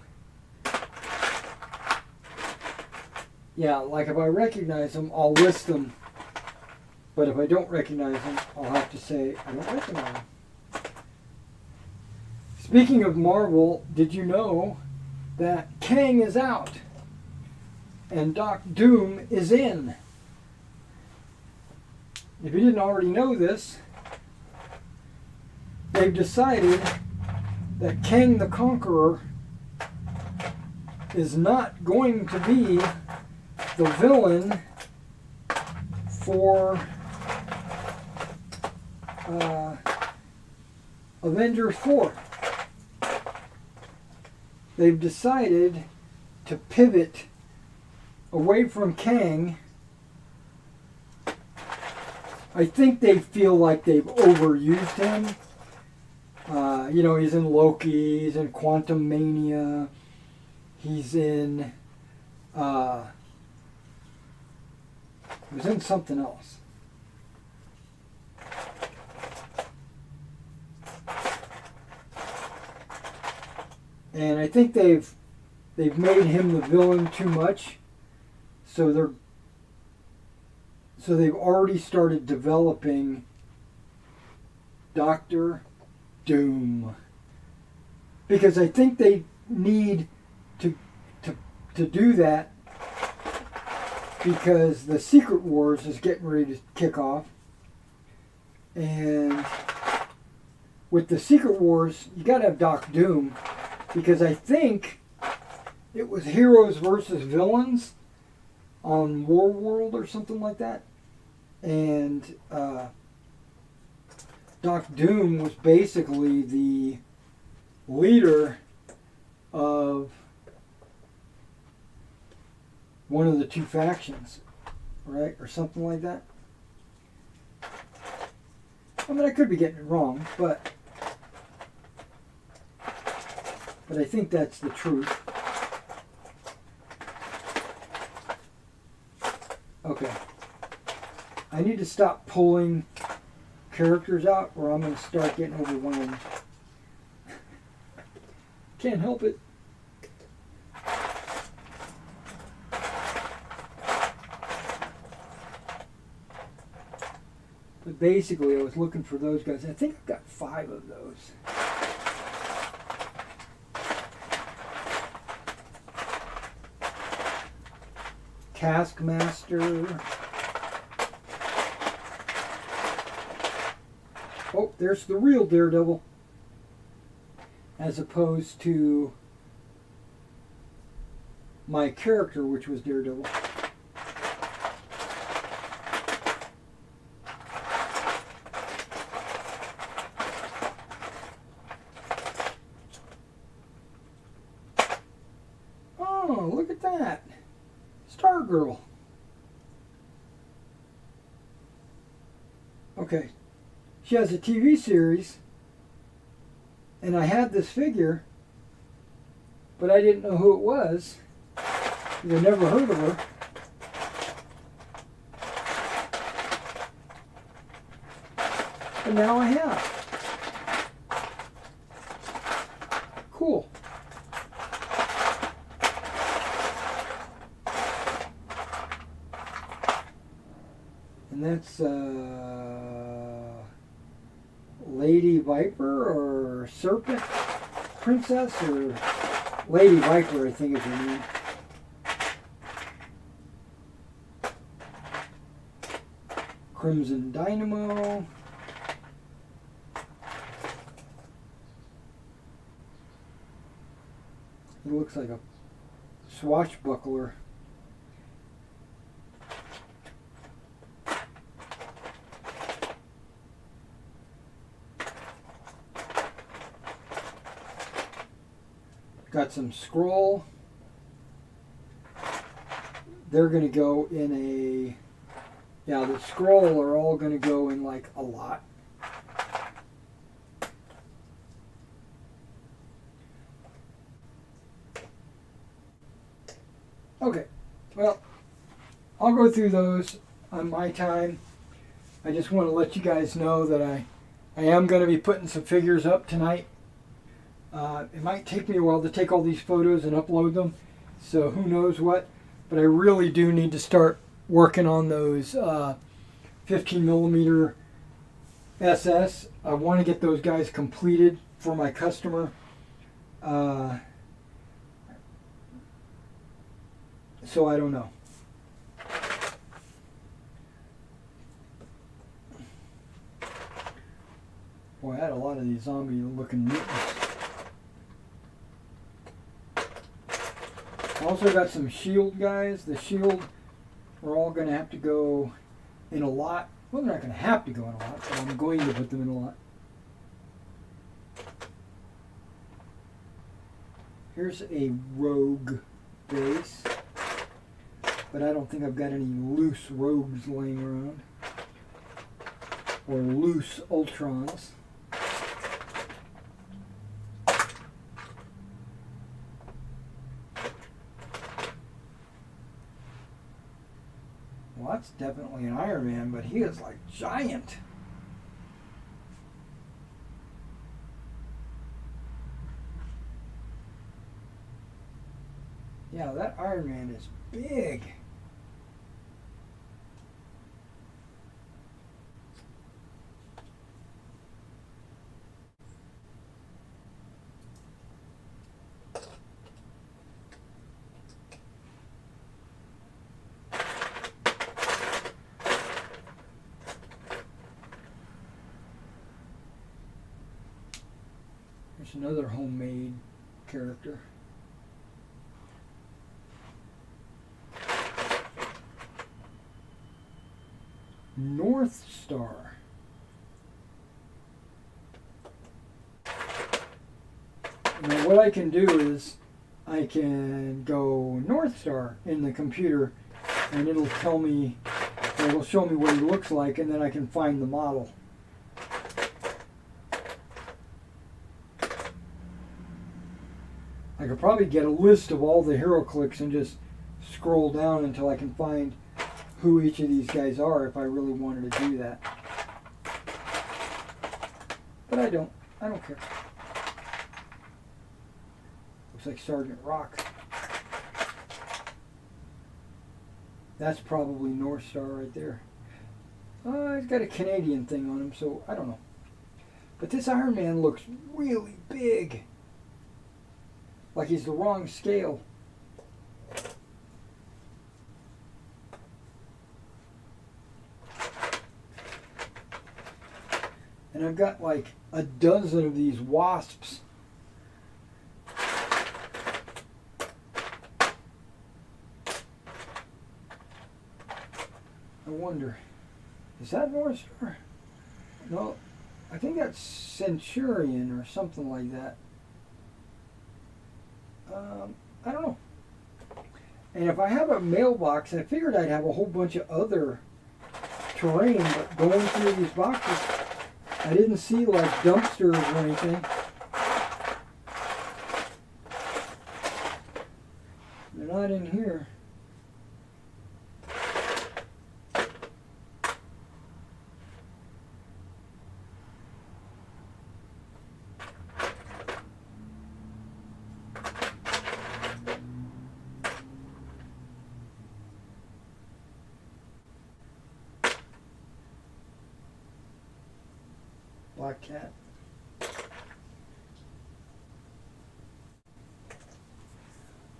yeah, like if I recognize them, I'll list them. But if I don't recognize them, I'll have to say, I don't recognize them. Speaking of Marvel, did you know that Kang is out and Doc Doom is in? If you didn't already know this, they've decided that Kang the Conqueror is not going to be the villain for Avengers 4. They've decided to pivot away from Kang. I think they feel like they've overused him. You know, he's in Loki, he's in Quantum Mania, he's in, he was in something else. And I think they've made him the villain too much, so they've already started developing Dr. Doom, because I think they need to do that because the Secret Wars is getting ready to kick off, and with the Secret Wars, you got to have Doc Doom, because I think it was heroes versus villains on War World or something like that. And Doc Doom was basically the leader of one of the two factions, right? Or something like that. I mean, I could be getting it wrong, but I think that's the truth. Okay. I need to stop pulling characters out or I'm going to start getting overwhelmed. Can't help it. But basically, I was looking for those guys. I think I've got 5 of those. Taskmaster. Oh, there's the real Daredevil. As opposed to my character, which was Daredevil. Oh, look at that. Stargirl. Okay. She has a TV series, and I had this figure, but I didn't know who it was. I never heard of her. But now I have. Cool. And that's Lady Viper or Serpent Princess or Lady Viper, I think is her name. Crimson Dynamo. It looks like a swashbuckler. Got some scroll. They're going to go in a... Yeah, the scroll are all going to go in like a lot. Okay, well, I'll go through those on my time. I just want to let you guys know that I am going to be putting some figures up tonight. It might take me a while to take all these photos and upload them, so who knows what. But I really do need to start working on those 15mm SS. I want to get those guys completed for my customer. So I don't know. Boy, I had a lot of these zombie-looking mutants. I also got some shield guys. The shield are all going to have to go in a lot. Well, they're not going to have to go in a lot, but I'm going to put them in a lot. Here's a rogue base, but I don't think I've got any loose rogues laying around, or loose Ultrons. Well, that's definitely an Iron Man, but he is like giant. Yeah, that Iron Man is big. There's another homemade character. North Star. Now what I can do is I can go North Star in the computer and it'll tell me, it'll show me what he looks like, and then I can find the model. I could probably get a list of all the HeroClix and just scroll down until I can find who each of these guys are if I really wanted to do that. But I don't. I don't care. Looks like Sergeant Rock. That's probably North Star right there. He's got a Canadian thing on him, so I don't know. But this Iron Man looks really big. Like he's the wrong scale. And I've got like a dozen of these wasps. I wonder, is that North Star? No, I think that's Centurion or something like that. I don't know. And if I have a mailbox, I figured I'd have a whole bunch of other terrain, but going through these boxes, I didn't see like dumpsters or anything. They're not in here. Black cat.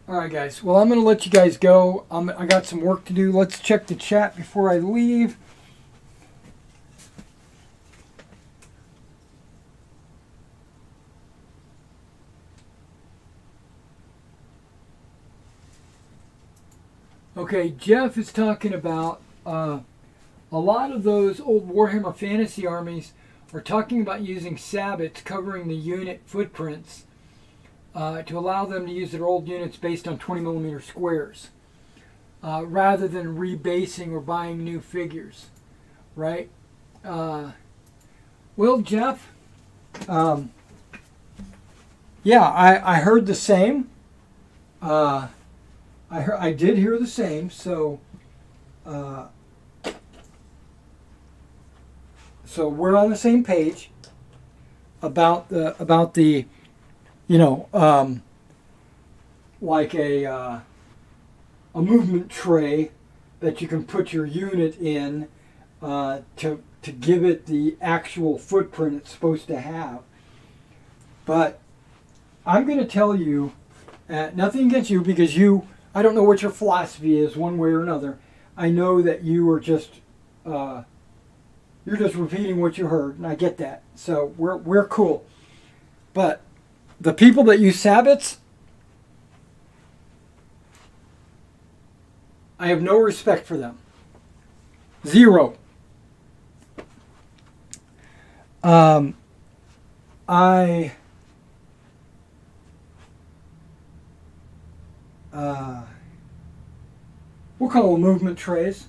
Alright guys, well I'm going to let you guys go. I got some work to do. Let's check the chat before I leave. Okay, Jeff is talking about a lot of those old Warhammer Fantasy armies are talking about using sabots covering the unit footprints to allow them to use their old units based on 20mm squares rather than rebasing or buying new figures, right? Well, Jeff, yeah, I heard the same. I did hear the same, so so we're on the same page about the you know, like a movement tray that you can put your unit in to give it the actual footprint it's supposed to have. But I'm going to tell you, nothing against you, because I don't know what your philosophy is one way or another. I know that you are just you're just repeating what you heard, and I get that. So we're cool. But the people that use sabots, I have no respect for them. Zero. We'll call them movement trays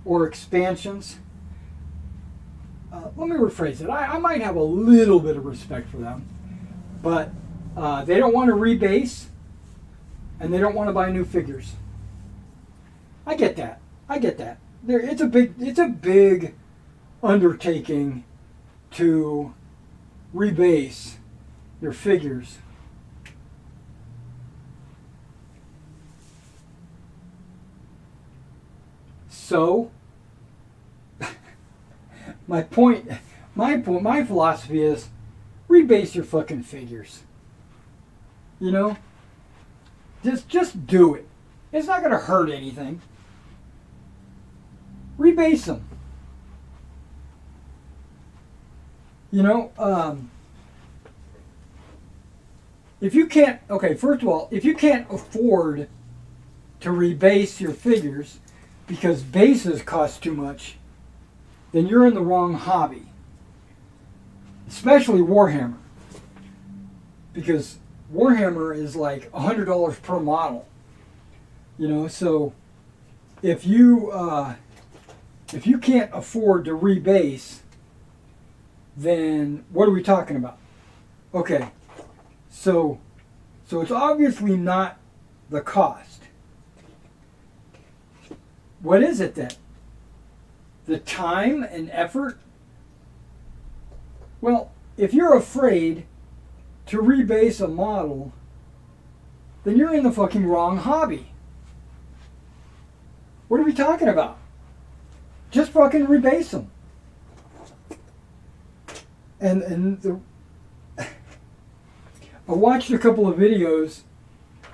or expansions. Let me rephrase it. I might have a little bit of respect for them, but they don't want to rebase and they don't want to buy new figures. I get that. It's a big undertaking to rebase your figures. So, my philosophy is rebase your fucking figures. You know? Just do it. It's not going to hurt anything. Rebase them. You know, if you can't, okay, first of all, if you can't afford to rebase your figures because bases cost too much, then you're in the wrong hobby. Especially Warhammer. Because Warhammer is like $100 per model. You know, so if you can't afford to rebase, then what are we talking about? Okay, so it's obviously not the cost. What is it then? The time and effort? Well, if you're afraid to rebase a model, then you're in the fucking wrong hobby. What are we talking about? Just fucking rebase them. I watched a couple of videos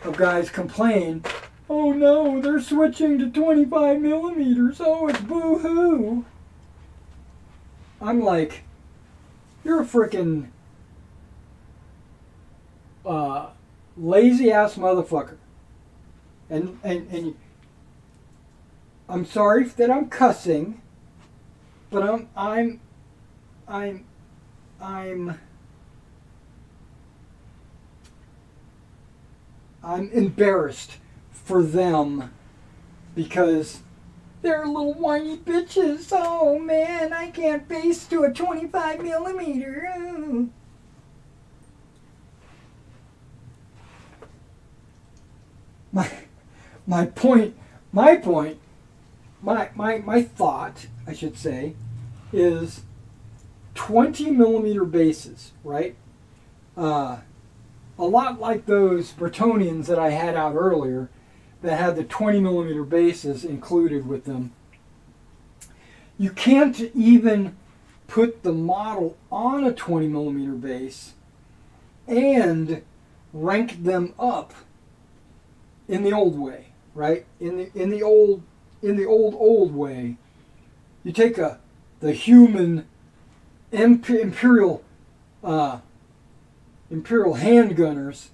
of guys complain, oh no, they're switching to 25 millimeters. Oh, it's boo-hoo. I'm like, you're a freaking lazy ass motherfucker. And I'm sorry that I'm cussing, but I'm embarrassed for them because they're little whiny bitches. Oh man, I can't base to a 25 millimeter. My thought, I should say, is 20 millimeter bases, right? A lot like those Bretonians that I had out earlier that had the 20 millimeter bases included with them. You can't even put the model on a 20 millimeter base and rank them up in the old way, right? In the old way. You take the human imperial handgunners,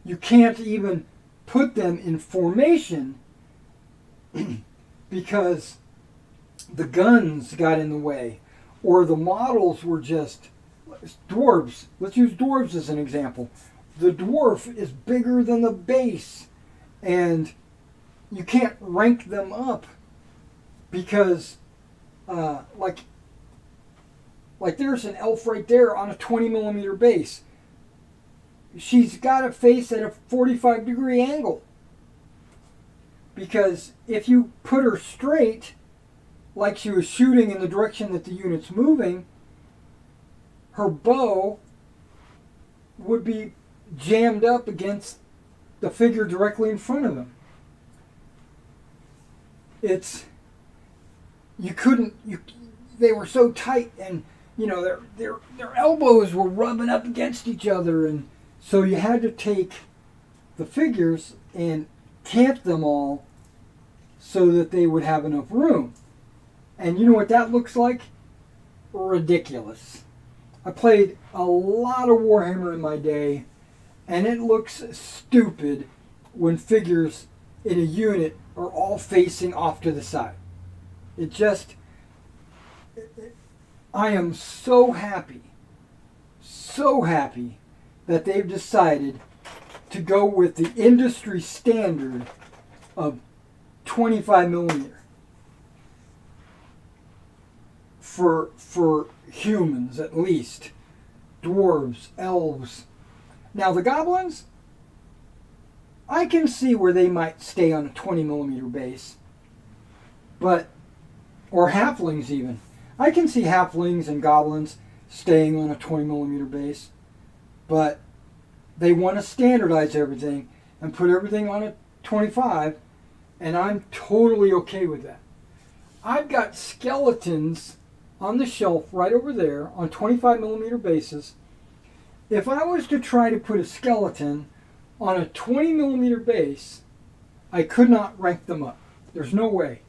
you can't even put them in formation because the guns got in the way, or the models were just dwarves. Let's use dwarves as an example. The dwarf is bigger than the base, and you can't rank them up because like there's an elf right there on a 20 millimeter base. She's got a face at a 45-degree angle. Because if you put her straight, like she was shooting in the direction that the unit's moving, her bow would be jammed up against the figure directly in front of them. They were so tight, and their elbows were rubbing up against each other, and so you had to take the figures and camp them all so that they would have enough room. And you know what that looks like? Ridiculous. I played a lot of Warhammer in my day, and it looks stupid when figures in a unit are all facing off to the side. I am so happy that they've decided to go with the industry standard of 25 millimeter for humans, at least. Dwarves, elves. Now the goblins, I can see where they might stay on a 20 millimeter base, or halflings even. I can see halflings and goblins staying on a 20 millimeter base, but they want to standardize everything and put everything on a 25, and I'm totally okay with that. I've got skeletons on the shelf right over there on 25 millimeter bases. If I was to try to put a skeleton on a 20 millimeter base, I could not rank them up. There's no way.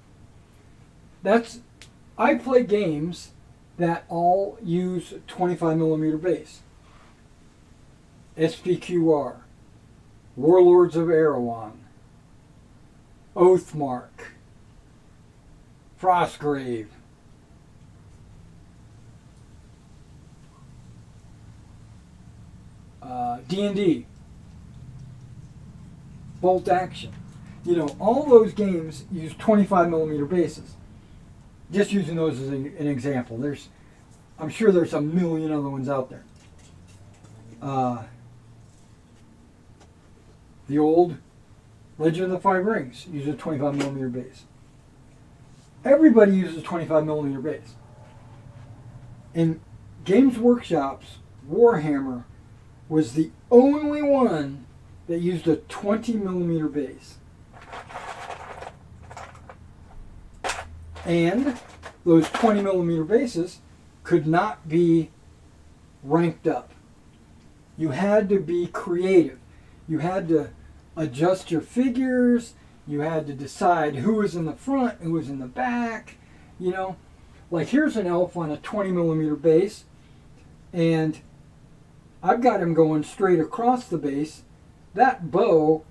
I play games that all use 25 millimeter base. SPQR, Warlords of Erewhon, Oathmark, Frostgrave, D&D, Bolt Action. You know, all those games use 25 millimeter bases. Just using those as an example. I'm sure there's a million other ones out there. The old Legend of the Five Rings uses a 25 millimeter base. Everybody uses a 25 millimeter base. In Games Workshop's Warhammer was the only one that used a 20 millimeter base. And those 20 millimeter bases could not be ranked up. You had to be creative. You had to adjust your figures. You had to decide who was in the front, who was in the back. You know, like here's an elf on a 20 millimeter base, and I've got him going straight across the base. That bow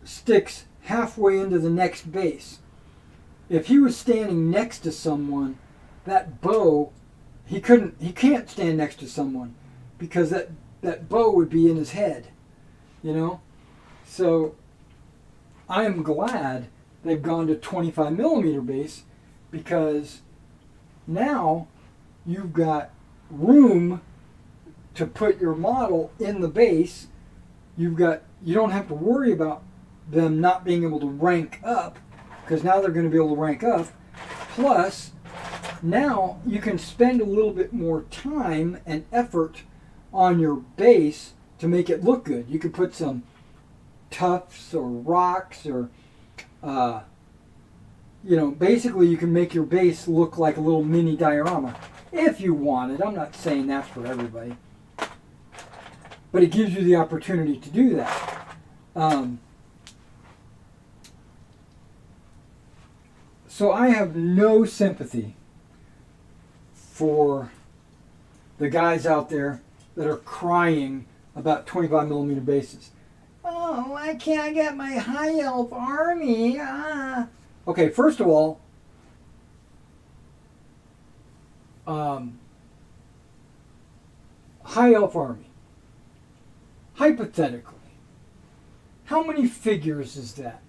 sticks halfway into the next base. If he was standing next to someone, that bow, he can't stand next to someone because that bow would be in his head, you know? So I am glad they've gone to 25 millimeter base because now you've got room to put your model in the base. You don't have to worry about them not being able to rank up because now they're going to be able to rank up. Plus, now you can spend a little bit more time and effort on your base to make it look good. You could put some tufts or rocks or, basically you can make your base look like a little mini diorama if you wanted. I'm not saying that's for everybody. But it gives you the opportunity to do that. So I have no sympathy for the guys out there that are crying about 25 millimeter bases. Oh, why can't I get my high elf army? Okay, first of all, high elf army. Hypothetically, how many figures is that?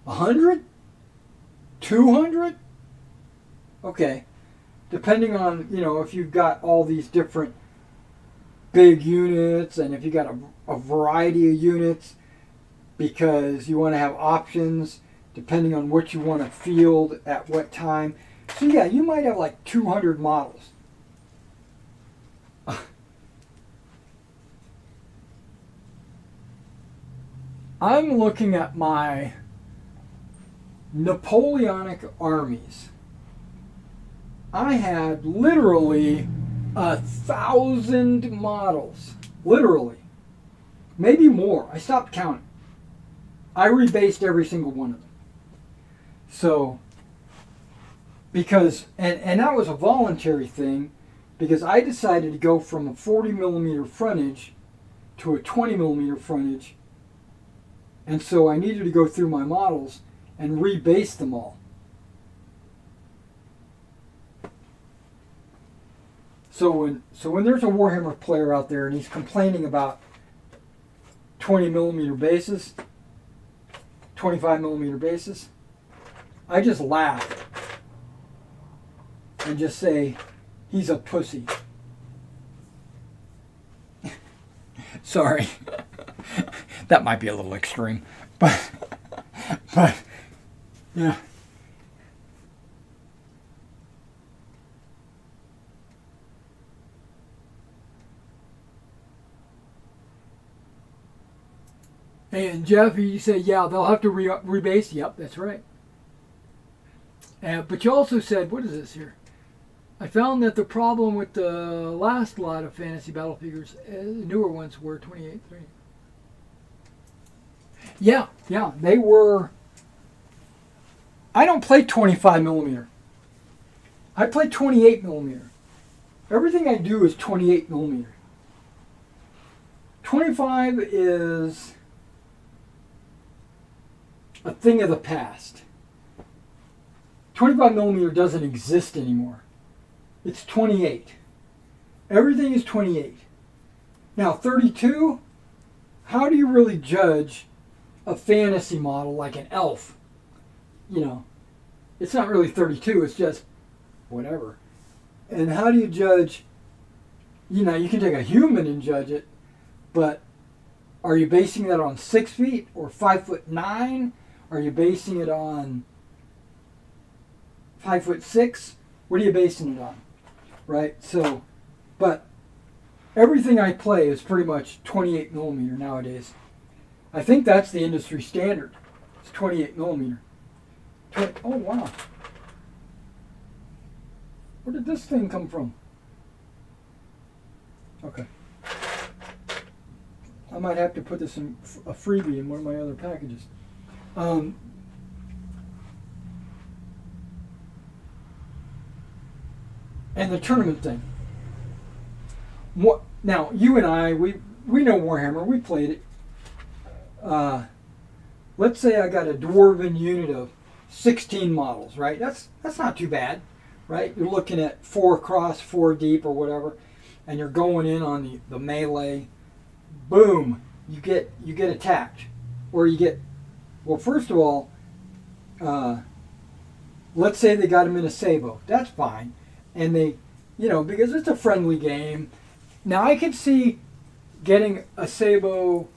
100? 200? Okay. Depending on, if you've got all these different big units and if you've got a variety of units because you want to have options depending on what you want to field at what time. So yeah, you might have like 200 models. I'm looking at my Napoleonic armies. I had literally 1,000 models. Literally. Maybe more. I stopped counting. I rebased every single one of them. So, because, and that was a voluntary thing, because I decided to go from a 40 millimeter frontage to a 20 millimeter frontage, and so I needed to go through my models and rebase them all. So when there's a Warhammer player out there and he's complaining about 20 millimeter bases, 25 millimeter bases, I just laugh and just say he's a pussy. Sorry. That might be a little extreme, but yeah. And Jeff, you said, yeah, they'll have to rebase. Yep, that's right. But you also said, what is this here? I found that the problem with the last lot of fantasy battle figures, newer ones, were 28.3. Yeah, they were. I don't play 25 millimeter. I play 28 millimeter. Everything I do is 28 millimeter. 25 is a thing of the past. 25 millimeter doesn't exist anymore. It's 28. Everything is 28. Now 32, how do you really judge a fantasy model like an elf? You know, it's not really 32, it's just whatever. And how do you judge, you know, you can take a human and judge it, but are you basing that on 6 feet or 5'9"? Are you basing it on 5'6"? What are you basing it on? Right? So, but everything I play is pretty much 28 millimeter nowadays. I think that's the industry standard. It's 28 millimeter. Oh, wow. Where did this thing come from? Okay. I might have to put this in a freebie in one of my other packages. And the tournament thing. What, now, you and I, we know Warhammer. We played it. Let's say I got a dwarven unit of 16 models, right? That's not too bad, right? You're looking at 4 across, 4 deep, or whatever, and you're going in on the melee. Boom! You get attacked, or you get. Well, first of all, let's say they got him in a sabot. That's fine, and they, you know, because it's a friendly game. Now I can see getting a sabot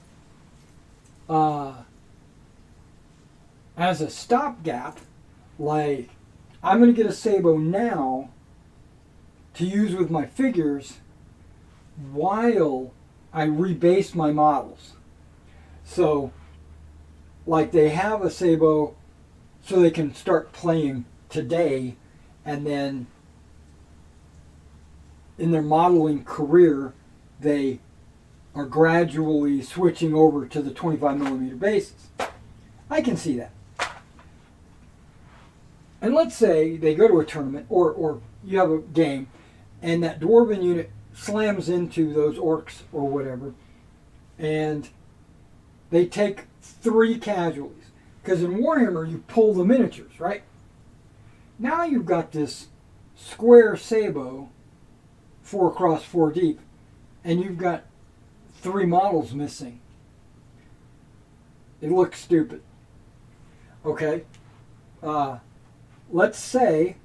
as a stopgap. Like, I'm going to get a sabot now to use with my figures while I rebase my models. So, like, they have a sabot so they can start playing today, and then in their modeling career, they are gradually switching over to the 25 millimeter bases. I can see that. And let's say they go to a tournament, or you have a game, and that dwarven unit slams into those orcs or whatever, and they take 3 casualties. Because in Warhammer, you pull the miniatures, right? Now you've got this square sabot, 4 across, 4 deep, and you've got 3 models missing. It looks stupid. Okay? Let's say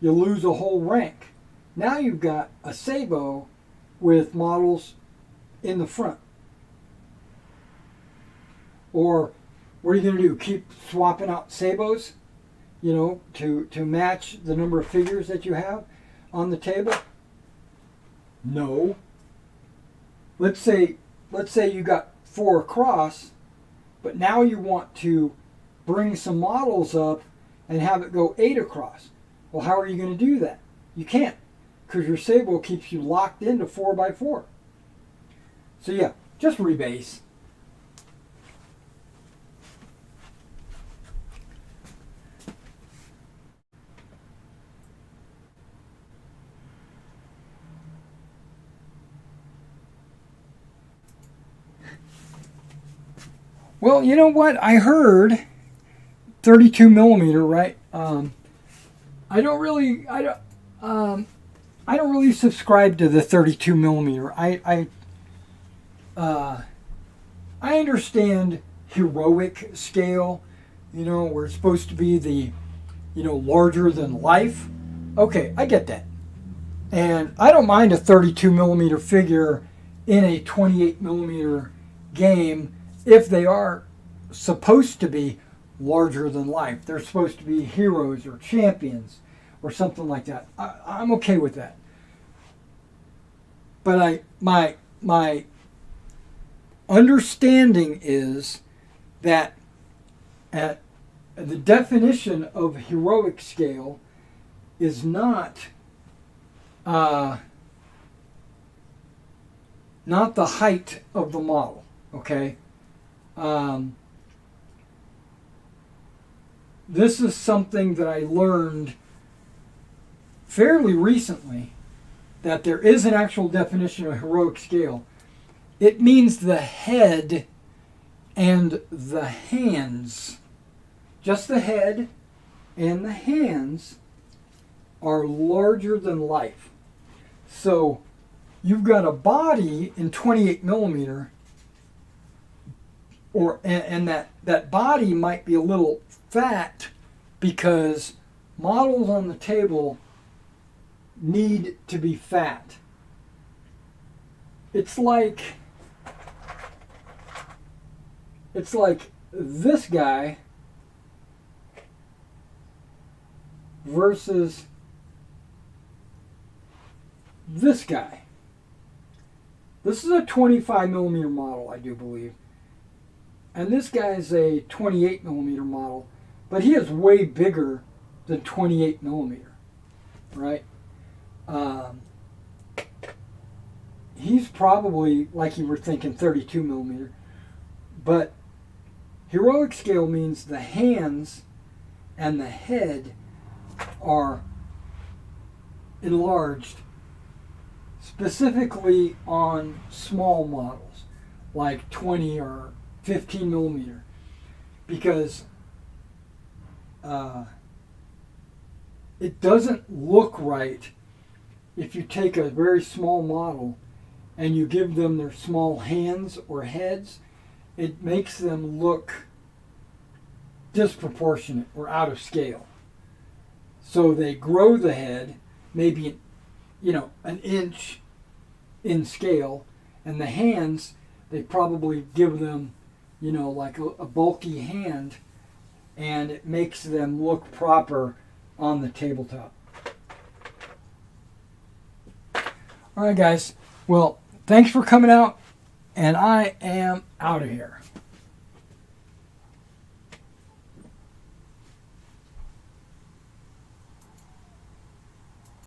you lose a whole rank. Now you've got a sabot with models in the front. Or what are you going to do? Keep swapping out sabots, you know, to match the number of figures that you have on the table? No. Let's say you got 4 across, but now you want to bring some models up and have it go 8 across. Well, how are you going to do that? You can't, because your sabot keeps you locked into 4x4. So yeah, just rebase. Well, you know what? I heard 32 millimeter, right? I don't really subscribe to the 32 millimeter. I understand heroic scale, you know, where it's supposed to be the, you know, larger than life. Okay, I get that. And I don't mind a 32 millimeter figure in a 28 millimeter game if they are supposed to be larger than life. They're supposed to be heroes or champions or something like that. I'm okay with that. But my understanding is that the definition of heroic scale is not the height of the model, okay? This is something that I learned fairly recently, that there is an actual definition of heroic scale, It means the head and the hands. Just the head and the hands are larger than life. So you've got a body in 28 millimeter, and that body might be a little fat because models on the table need to be fat. It's like this guy versus this guy. This is a 25 millimeter model, I do believe. And this guy is a 28 millimeter model, but he is way bigger than 28 millimeter, right? He's probably, like you were thinking, 32 millimeter. But heroic scale means the hands and the head are enlarged specifically on small models like 20 or 15 millimeter, because it doesn't look right if you take a very small model and you give them their small hands or heads. It makes them look disproportionate or out of scale. So they grow the head maybe, an inch in scale, and the hands, they probably give them, like a bulky hand, and it makes them look proper on the tabletop. All right, guys. Well, thanks for coming out, and I am out of here.